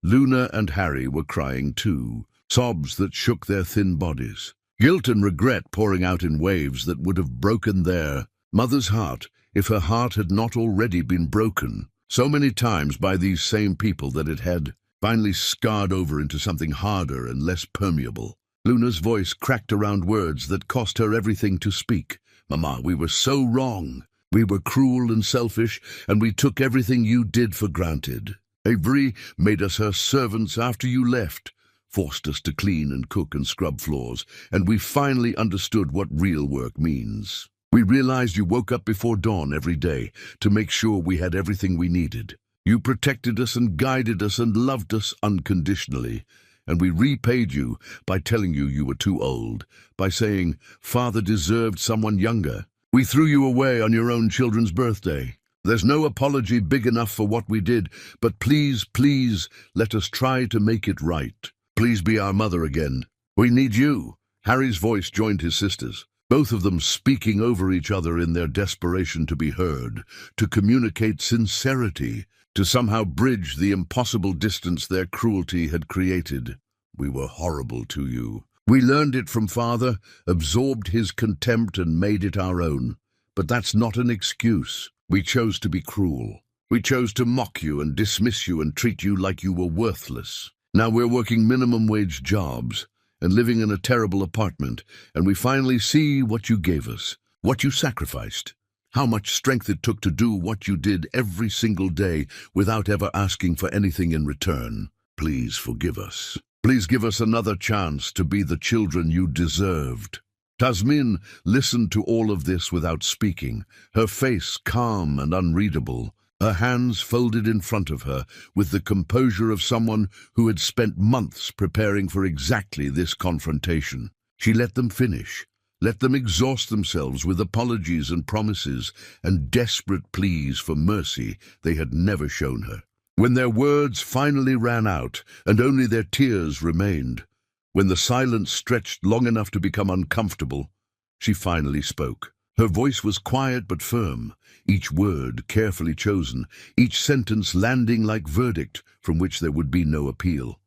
Luna and Harry were crying too, sobs that shook their thin bodies. Guilt and regret pouring out in waves that would have broken their mother's heart if her heart had not already been broken so many times by these same people that it had finally scarred over into something harder and less permeable. Luna's voice cracked around words that cost her everything to speak. "Mama, we were so wrong. We were cruel and selfish, and we took everything you did for granted. Avery made us her servants after you left, forced us to clean and cook and scrub floors, and we finally understood what real work means. We realized you woke up before dawn every day to make sure we had everything we needed. You protected us and guided us and loved us unconditionally, and we repaid you by telling you you were too old, by saying Father deserved someone younger. We threw you away on your own children's birthday. There's no apology big enough for what we did, but please, please, let us try to make it right. Please be our mother again. We need you." Harry's voice joined his sister's, both of them speaking over each other in their desperation to be heard, to communicate sincerity, to somehow bridge the impossible distance their cruelty had created. "We were horrible to you. We learned it from Father, absorbed his contempt and made it our own. But that's not an excuse. We chose to be cruel. We chose to mock you and dismiss you and treat you like you were worthless. Now we're working minimum wage jobs and living in a terrible apartment, and we finally see what you gave us, what you sacrificed, how much strength it took to do what you did every single day without ever asking for anything in return. Please forgive us. Please give us another chance to be the children you deserved." Tasmin listened to all of this without speaking, her face calm and unreadable, her hands folded in front of her with the composure of someone who had spent months preparing for exactly this confrontation. She let them finish, let them exhaust themselves with apologies and promises and desperate pleas for mercy they had never shown her. When their words finally ran out and only their tears remained, when the silence stretched long enough to become uncomfortable, she finally spoke. Her voice was quiet but firm, each word carefully chosen, each sentence landing like verdict from which there would be no appeal.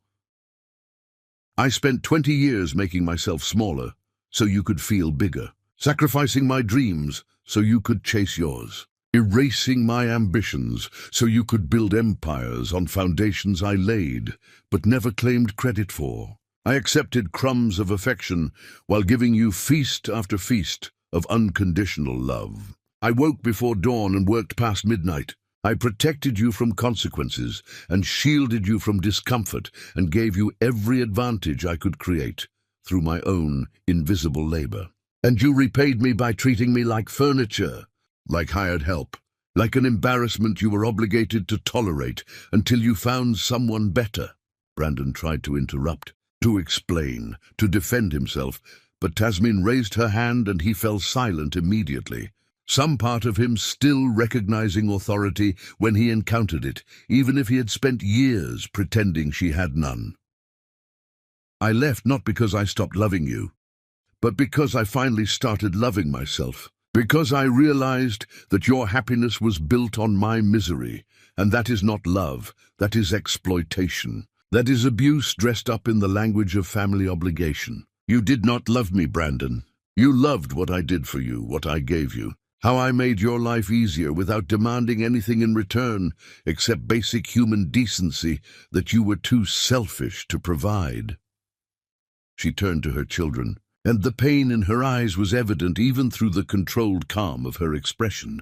"I spent 20 years making myself smaller so you could feel bigger, sacrificing my dreams so you could chase yours, erasing my ambitions so you could build empires on foundations I laid but never claimed credit for. I accepted crumbs of affection while giving you feast after feast of unconditional love. I woke before dawn and worked past midnight. I protected you from consequences and shielded you from discomfort and gave you every advantage I could create through my own invisible labor. And you repaid me by treating me like furniture, like hired help, like an embarrassment you were obligated to tolerate until you found someone better." Brandon tried to interrupt, to explain, to defend himself, but Tasmin raised her hand and he fell silent immediately, some part of him still recognizing authority when he encountered it, even if he had spent years pretending she had none. "I left not because I stopped loving you, but because I finally started loving myself, because I realized that your happiness was built on my misery, and that is not love, that is exploitation. That is abuse dressed up in the language of family obligation. You did not love me, Brandon. You loved what I did for you, what I gave you, how I made your life easier without demanding anything in return except basic human decency that you were too selfish to provide." She turned to her children, and the pain in her eyes was evident even through the controlled calm of her expression.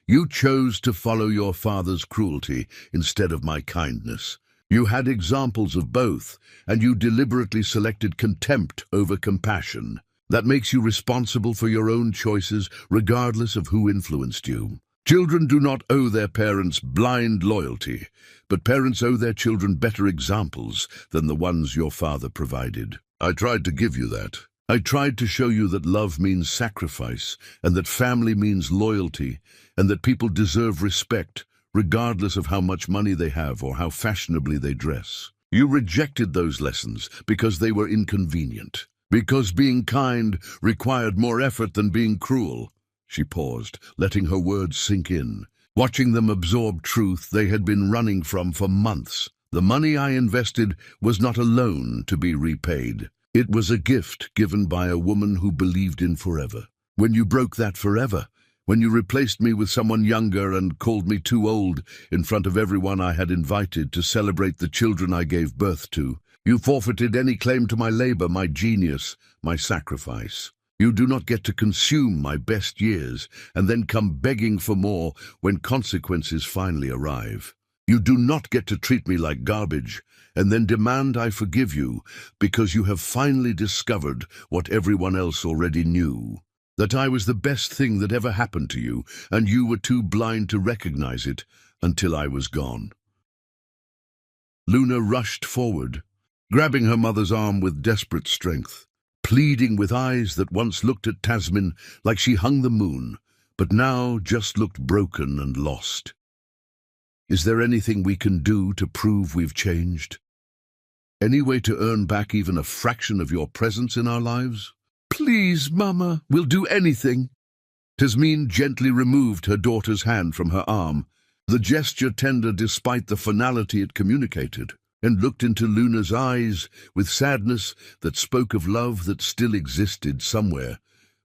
"You chose to follow your father's cruelty instead of my kindness. You had examples of both, and you deliberately selected contempt over compassion. That makes you responsible for your own choices, regardless of who influenced you. Children do not owe their parents blind loyalty, but parents owe their children better examples than the ones your father provided. I tried to give you that. I tried to show you that love means sacrifice, and that family means loyalty, and that people deserve respect, regardless of how much money they have or how fashionably they dress. You rejected those lessons because they were inconvenient, because being kind required more effort than being cruel. She paused, letting her words sink in, watching them absorb truth they had been running from for months. The money I invested was not a loan to be repaid. It was a gift given by a woman who believed in forever. When you broke that forever, when you replaced me with someone younger and called me too old in front of everyone I had invited to celebrate the children I gave birth to, you forfeited any claim to my labor, my genius, my sacrifice. You do not get to consume my best years and then come begging for more when consequences finally arrive. You do not get to treat me like garbage and then demand I forgive you because you have finally discovered what everyone else already knew. That I was the best thing that ever happened to you, and you were too blind to recognize it until I was gone. Luna rushed forward, grabbing her mother's arm with desperate strength, pleading with eyes that once looked at Tasmin like she hung the moon, but now just looked broken and lost. Is there anything we can do to prove we've changed? Any way to earn back even a fraction of your presence in our lives? Please, Mama, we'll do anything. Tasmin gently removed her daughter's hand from her arm, the gesture tender despite the finality it communicated, and looked into Luna's eyes with sadness that spoke of love that still existed somewhere,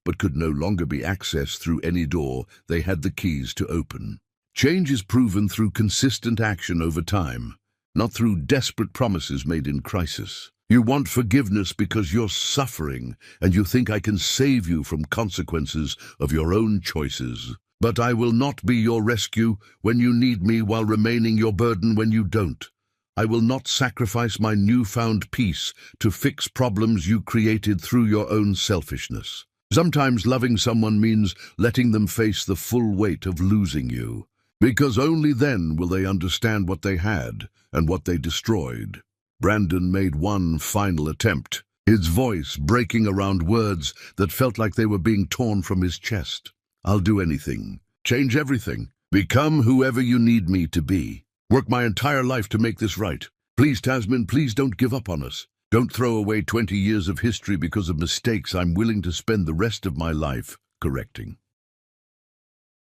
but could no longer be accessed through any door they had the keys to open. Change is proven through consistent action over time, not through desperate promises made in crisis. You want forgiveness because you're suffering, and you think I can save you from consequences of your own choices. But I will not be your rescue when you need me while remaining your burden when you don't. I will not sacrifice my newfound peace to fix problems you created through your own selfishness. Sometimes loving someone means letting them face the full weight of losing you, because only then will they understand what they had and what they destroyed. Brandon made one final attempt, his voice breaking around words that felt like they were being torn from his chest. I'll do anything, change everything, become whoever you need me to be. Work my entire life to make this right. Please, Tasmin, please don't give up on us. Don't throw away 20 years of history because of mistakes I'm willing to spend the rest of my life correcting.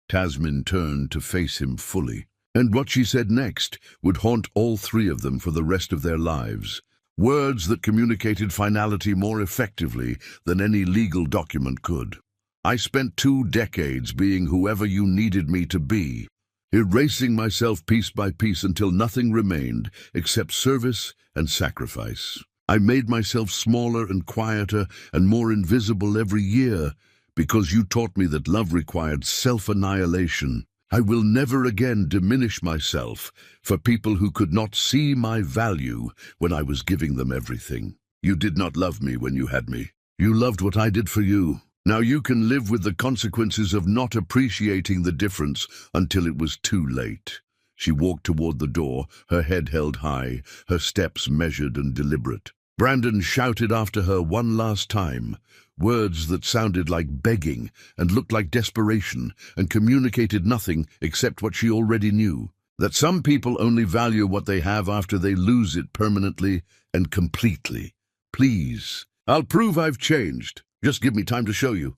Tasmin turned to face him fully, and what she said next would haunt all three of them for the rest of their lives. Words that communicated finality more effectively than any legal document could. I spent 2 decades being whoever you needed me to be, erasing myself piece by piece until nothing remained except service and sacrifice. I made myself smaller and quieter and more invisible every year because you taught me that love required self-annihilation. I will never again diminish myself for people who could not see my value when I was giving them everything. You did not love me when you had me. You loved what I did for you. Now you can live with the consequences of not appreciating the difference until it was too late. She walked toward the door, her head held high, her steps measured and deliberate. Brandon shouted after her one last time, words that sounded like begging and looked like desperation and communicated nothing except what she already knew, that some people only value what they have after they lose it permanently and completely. Please, I'll prove I've changed. Just give me time to show you.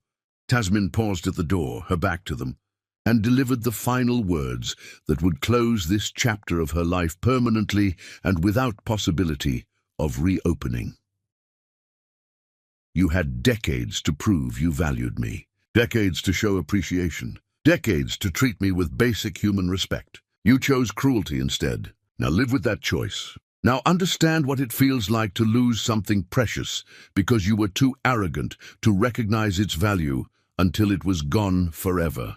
Tasmin paused at the door, her back to them, and delivered the final words that would close this chapter of her life permanently and without possibility of reopening. You had decades to prove you valued me, decades to show appreciation, decades to treat me with basic human respect. You chose cruelty instead. Now live with that choice. Now understand what it feels like to lose something precious because you were too arrogant to recognize its value until it was gone forever.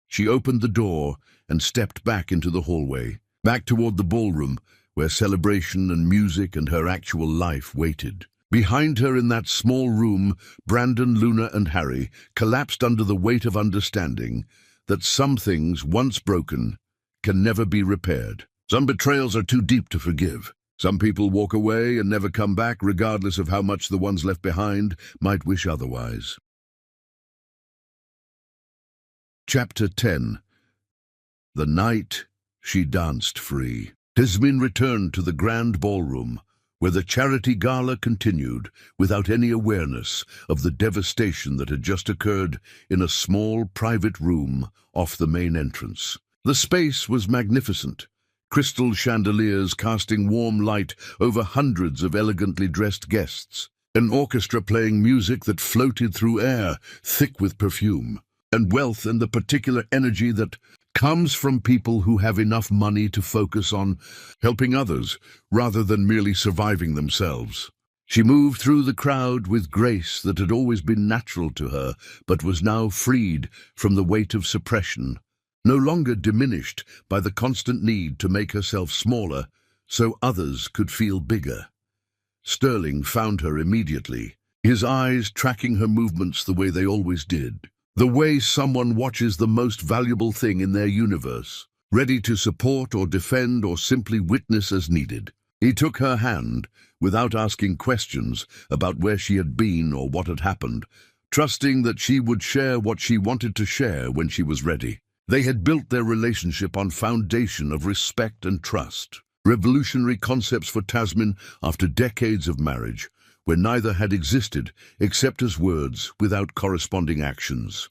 She opened the door and stepped back into the hallway, back toward the ballroom where celebration and music and her actual life waited. Behind her in that small room, Brandon, Luna, and Harry collapsed under the weight of understanding that some things, once broken, can never be repaired. Some betrayals are too deep to forgive. Some people walk away and never come back, regardless of how much the ones left behind might wish otherwise. Chapter 10. The night she danced free. Tasmin returned to the grand ballroom, where the charity gala continued, without any awareness of the devastation that had just occurred in a small private room off the main entrance. The space was magnificent, crystal chandeliers casting warm light over hundreds of elegantly dressed guests, an orchestra playing music that floated through air thick with perfume, and wealth and the particular energy that comes from people who have enough money to focus on helping others rather than merely surviving themselves. She moved through the crowd with grace that had always been natural to her, but was now freed from the weight of suppression, no longer diminished by the constant need to make herself smaller so others could feel bigger. Sterling found her immediately, his eyes tracking her movements the way they always did. The way someone watches the most valuable thing in their universe, ready to support or defend or simply witness as needed. He took her hand, without asking questions about where she had been or what had happened, trusting that she would share what she wanted to share when she was ready. They had built their relationship on foundation of respect and trust, revolutionary concepts for Tasmin after decades of marriage, where neither had existed except as words without corresponding actions.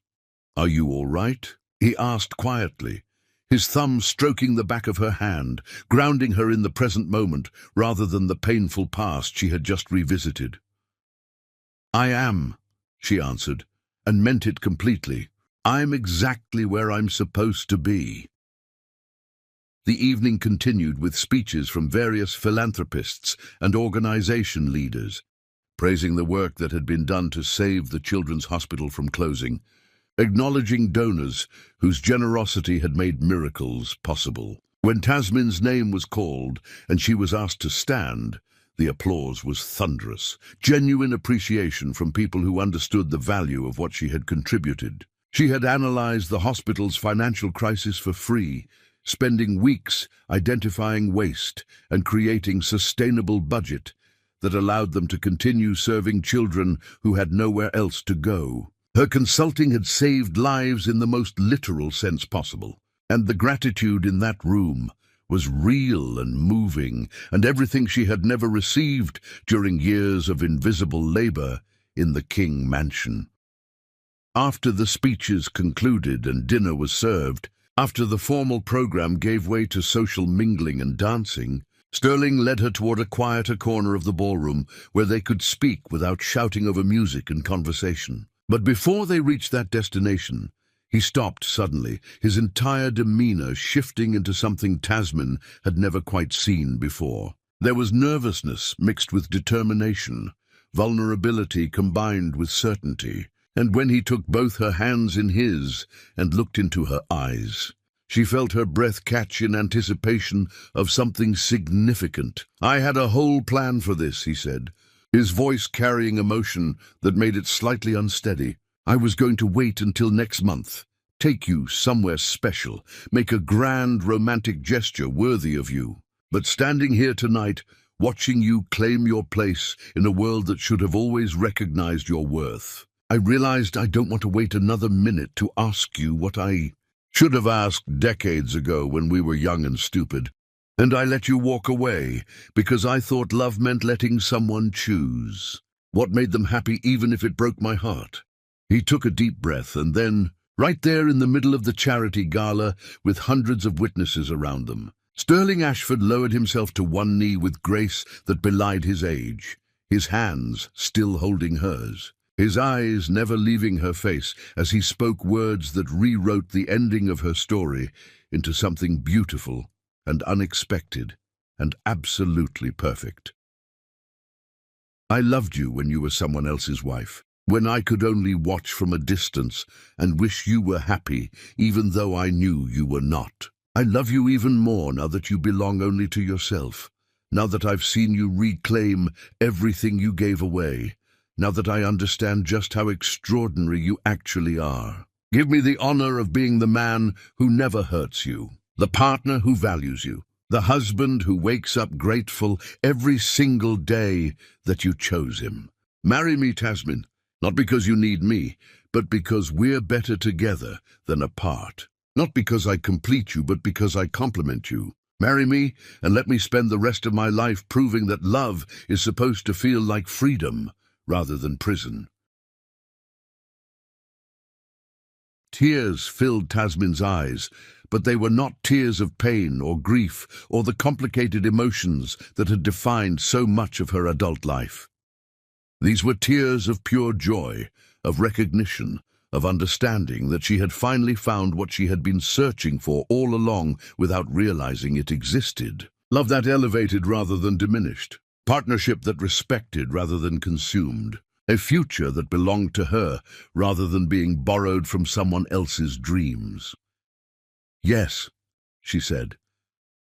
"Are you all right?" he asked quietly, his thumb stroking the back of her hand, grounding her in the present moment rather than the painful past she had just revisited. "I am," she answered, and meant it completely. "I'm exactly where I'm supposed to be." The evening continued with speeches from various philanthropists and organization leaders, praising the work that had been done to save the children's hospital from closing, acknowledging donors whose generosity had made miracles possible. When Tasmin's name was called and she was asked to stand, the applause was thunderous, genuine appreciation from people who understood the value of what she had contributed. She had analyzed the hospital's financial crisis for free, spending weeks identifying waste and creating sustainable budget that allowed them to continue serving children who had nowhere else to go. Her consulting had saved lives in the most literal sense possible, and the gratitude in that room was real and moving, and everything she had never received during years of invisible labor in the King Mansion. After the speeches concluded and dinner was served, after the formal program gave way to social mingling and dancing, Sterling led her toward a quieter corner of the ballroom where they could speak without shouting over music and conversation. But before they reached that destination, he stopped suddenly, his entire demeanor shifting into something Tasmin had never quite seen before. There was nervousness mixed with determination, vulnerability combined with certainty, and when he took both her hands in his and looked into her eyes, she felt her breath catch in anticipation of something significant. "I had a whole plan for this," he said, his voice carrying emotion that made it slightly unsteady. "I was going to wait until next month, take you somewhere special, make a grand romantic gesture worthy of you. But standing here tonight, watching you claim your place in a world that should have always recognized your worth, I realized I don't want to wait another minute to ask you what I should have asked decades ago when we were young and stupid. And I let you walk away because I thought love meant letting someone choose what made them happy even if it broke my heart." He took a deep breath and then, right there in the middle of the charity gala with hundreds of witnesses around them, Sterling Ashford lowered himself to one knee with grace that belied his age, his hands still holding hers, his eyes never leaving her face as he spoke words that rewrote the ending of her story into something beautiful and unexpected and absolutely perfect. "I loved you when you were someone else's wife, when I could only watch from a distance and wish you were happy even though I knew you were not. I love you even more now that you belong only to yourself, now that I've seen you reclaim everything you gave away, now that I understand just how extraordinary you actually are. Give me the honor of being the man who never hurts you, the partner who values you, the husband who wakes up grateful every single day that you chose him. Marry me, Tasmin, not because you need me, but because we're better together than apart. Not because I complete you, but because I complement you. Marry me and let me spend the rest of my life proving that love is supposed to feel like freedom rather than prison. Tears filled Tasmin's eyes, but they were not tears of pain or grief or the complicated emotions that had defined so much of her adult life. These were tears of pure joy, of recognition, of understanding that she had finally found what she had been searching for all along without realizing it existed. Love that elevated rather than diminished. Partnership that respected rather than consumed. A future that belonged to her rather than being borrowed from someone else's dreams. Yes, she said,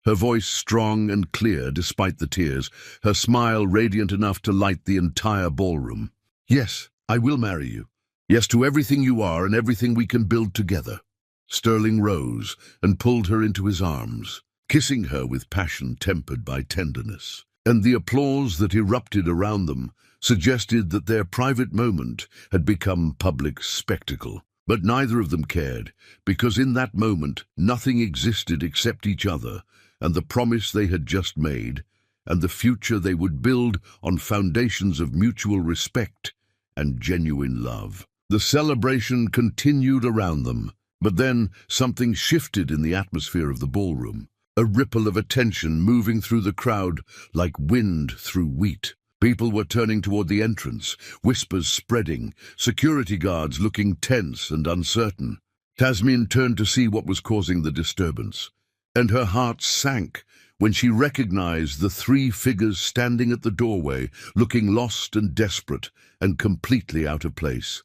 her voice strong and clear despite the tears, her smile radiant enough to light the entire ballroom. Yes, I will marry you. Yes to everything you are and everything we can build together. Sterling rose and pulled her into his arms, kissing her with passion tempered by tenderness. And the applause that erupted around them suggested that their private moment had become public spectacle. But neither of them cared, because in that moment nothing existed except each other and the promise they had just made, and the future they would build on foundations of mutual respect and genuine love. The celebration continued around them, but then something shifted in the atmosphere of the ballroom. A ripple of attention moving through the crowd like wind through wheat. People were turning toward the entrance, whispers spreading, security guards looking tense and uncertain. Tasmin turned to see what was causing the disturbance, and her heart sank when she recognized the three figures standing at the doorway, looking lost and desperate and completely out of place.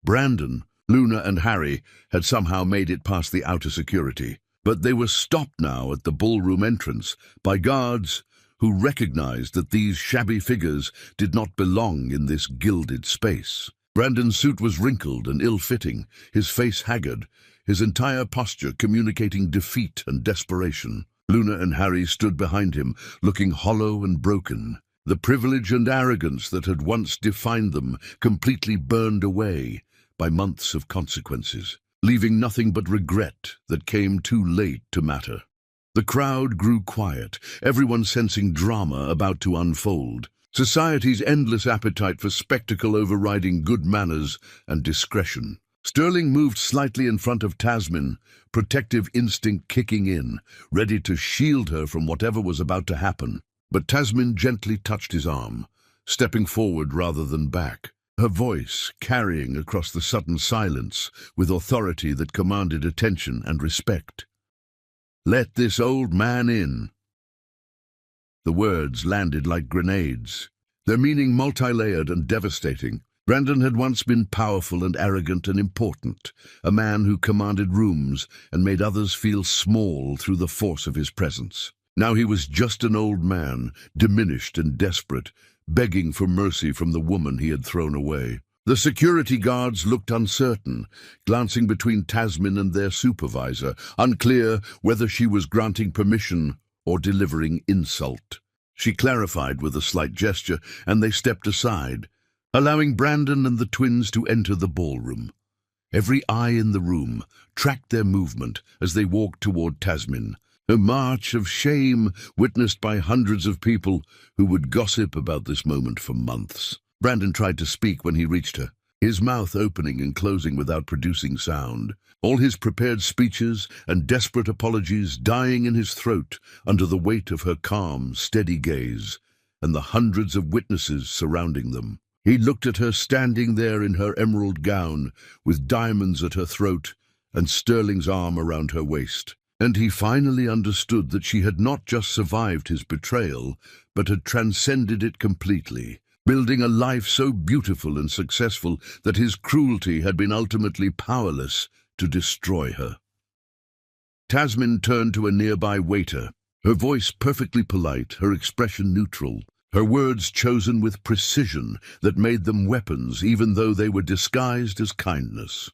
Brandon, Luna and Harry had somehow made it past the outer security, but they were stopped now at the ballroom entrance by guards who recognized that these shabby figures did not belong in this gilded space. Brandon's suit was wrinkled and ill-fitting, his face haggard, his entire posture communicating defeat and desperation. Luna and Harry stood behind him, looking hollow and broken. The privilege and arrogance that had once defined them completely burned away by months of consequences, leaving nothing but regret that came too late to matter. The crowd grew quiet, everyone sensing drama about to unfold, society's endless appetite for spectacle overriding good manners and discretion. Sterling moved slightly in front of Tasmin, protective instinct kicking in, ready to shield her from whatever was about to happen. But Tasmin gently touched his arm, stepping forward rather than back, her voice carrying across the sudden silence with authority that commanded attention and respect. "Let this old man in." The words landed like grenades, their meaning multi-layered and devastating. Brandon had once been powerful and arrogant and important, a man who commanded rooms and made others feel small through the force of his presence. Now he was just an old man, diminished and desperate, begging for mercy from the woman he had thrown away. The security guards looked uncertain, glancing between Tasmin and their supervisor, unclear whether she was granting permission or delivering insult. She clarified with a slight gesture, and they stepped aside, allowing Brandon and the twins to enter the ballroom. Every eye in the room tracked their movement as they walked toward Tasmin, a march of shame witnessed by hundreds of people who would gossip about this moment for months. Brandon tried to speak when he reached her, his mouth opening and closing without producing sound, all his prepared speeches and desperate apologies dying in his throat under the weight of her calm, steady gaze and the hundreds of witnesses surrounding them. He looked at her standing there in her emerald gown, with diamonds at her throat and Sterling's arm around her waist. And he finally understood that she had not just survived his betrayal, but had transcended it completely, building a life so beautiful and successful that his cruelty had been ultimately powerless to destroy her. Tasmin turned to a nearby waiter, her voice perfectly polite, her expression neutral, her words chosen with precision that made them weapons even though they were disguised as kindness.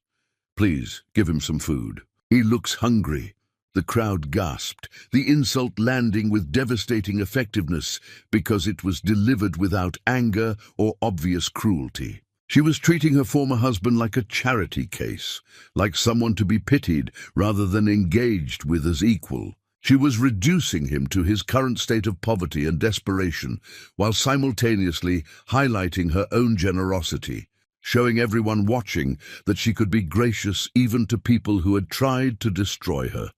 Please, give him some food. He looks hungry. The crowd gasped, the insult landing with devastating effectiveness because it was delivered without anger or obvious cruelty. She was treating her former husband like a charity case, like someone to be pitied rather than engaged with as equal. She was reducing him to his current state of poverty and desperation, while simultaneously highlighting her own generosity, showing everyone watching that she could be gracious even to people who had tried to destroy her.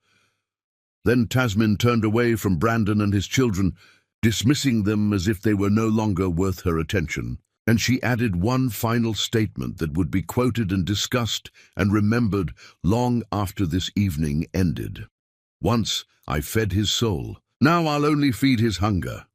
Then Tasmin turned away from Brandon and his children, dismissing them as if they were no longer worth her attention. And she added one final statement that would be quoted and discussed and remembered long after this evening ended. Once I fed his soul, now I'll only feed his hunger.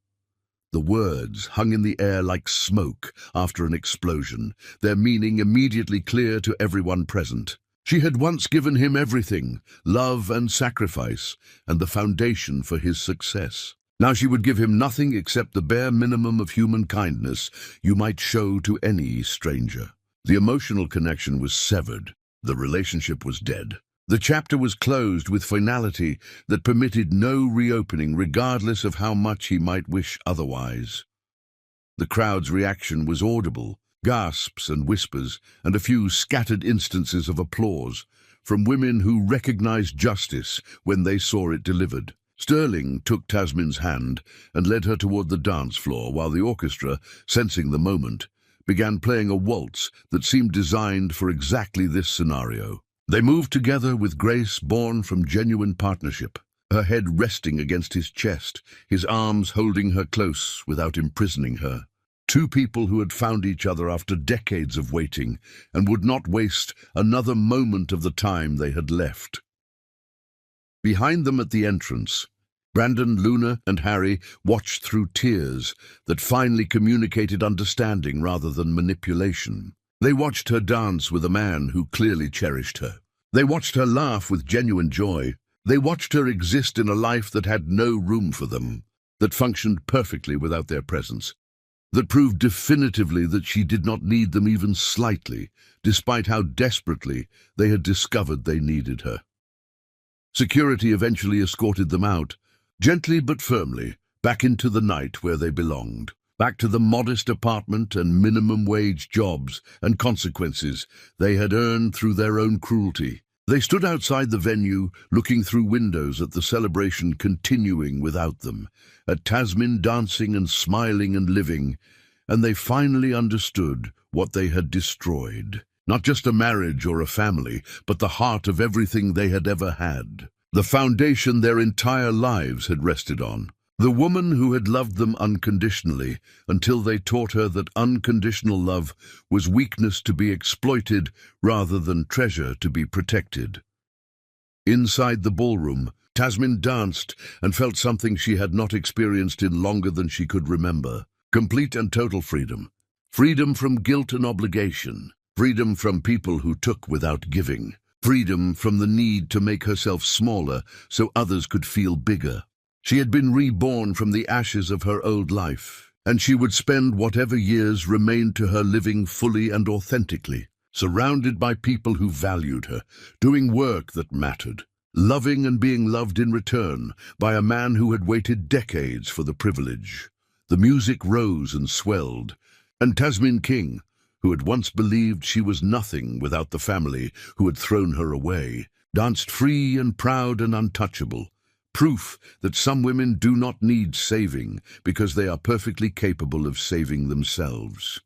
The words hung in the air like smoke after an explosion, their meaning immediately clear to everyone present. She had once given him everything, love and sacrifice, and the foundation for his success. Now she would give him nothing except the bare minimum of human kindness you might show to any stranger. The emotional connection was severed. The relationship was dead. The chapter was closed with finality that permitted no reopening, regardless of how much he might wish otherwise. The crowd's reaction was audible, gasps and whispers, and a few scattered instances of applause from women who recognized justice when they saw it delivered. Sterling took Tasmin's hand and led her toward the dance floor while the orchestra, sensing the moment, began playing a waltz that seemed designed for exactly this scenario. They moved together with grace born from genuine partnership, her head resting against his chest, his arms holding her close without imprisoning her. Two people who had found each other after decades of waiting and would not waste another moment of the time they had left. Behind them at the entrance, Brandon, Luna, and Harry watched through tears that finally communicated understanding rather than manipulation. They watched her dance with a man who clearly cherished her. They watched her laugh with genuine joy. They watched her exist in a life that had no room for them, that functioned perfectly without their presence, that proved definitively that she did not need them even slightly, despite how desperately they had discovered they needed her. Security eventually escorted them out, gently but firmly, back into the night where they belonged, back to the modest apartment and minimum-wage jobs and consequences they had earned through their own cruelty. They stood outside the venue, looking through windows at the celebration continuing without them, at Tasmin dancing and smiling and living, and they finally understood what they had destroyed. Not just a marriage or a family, but the heart of everything they had ever had. The foundation their entire lives had rested on. The woman who had loved them unconditionally until they taught her that unconditional love was weakness to be exploited rather than treasure to be protected. Inside the ballroom, Tasmin danced and felt something she had not experienced in longer than she could remember. Complete and total freedom. Freedom from guilt and obligation. Freedom from people who took without giving. Freedom from the need to make herself smaller so others could feel bigger. She had been reborn from the ashes of her old life, and she would spend whatever years remained to her living fully and authentically, surrounded by people who valued her, doing work that mattered, loving and being loved in return by a man who had waited decades for the privilege. The music rose and swelled, and Tasmin King, who had once believed she was nothing without the family who had thrown her away, danced free and proud and untouchable, proof that some women do not need saving because they are perfectly capable of saving themselves.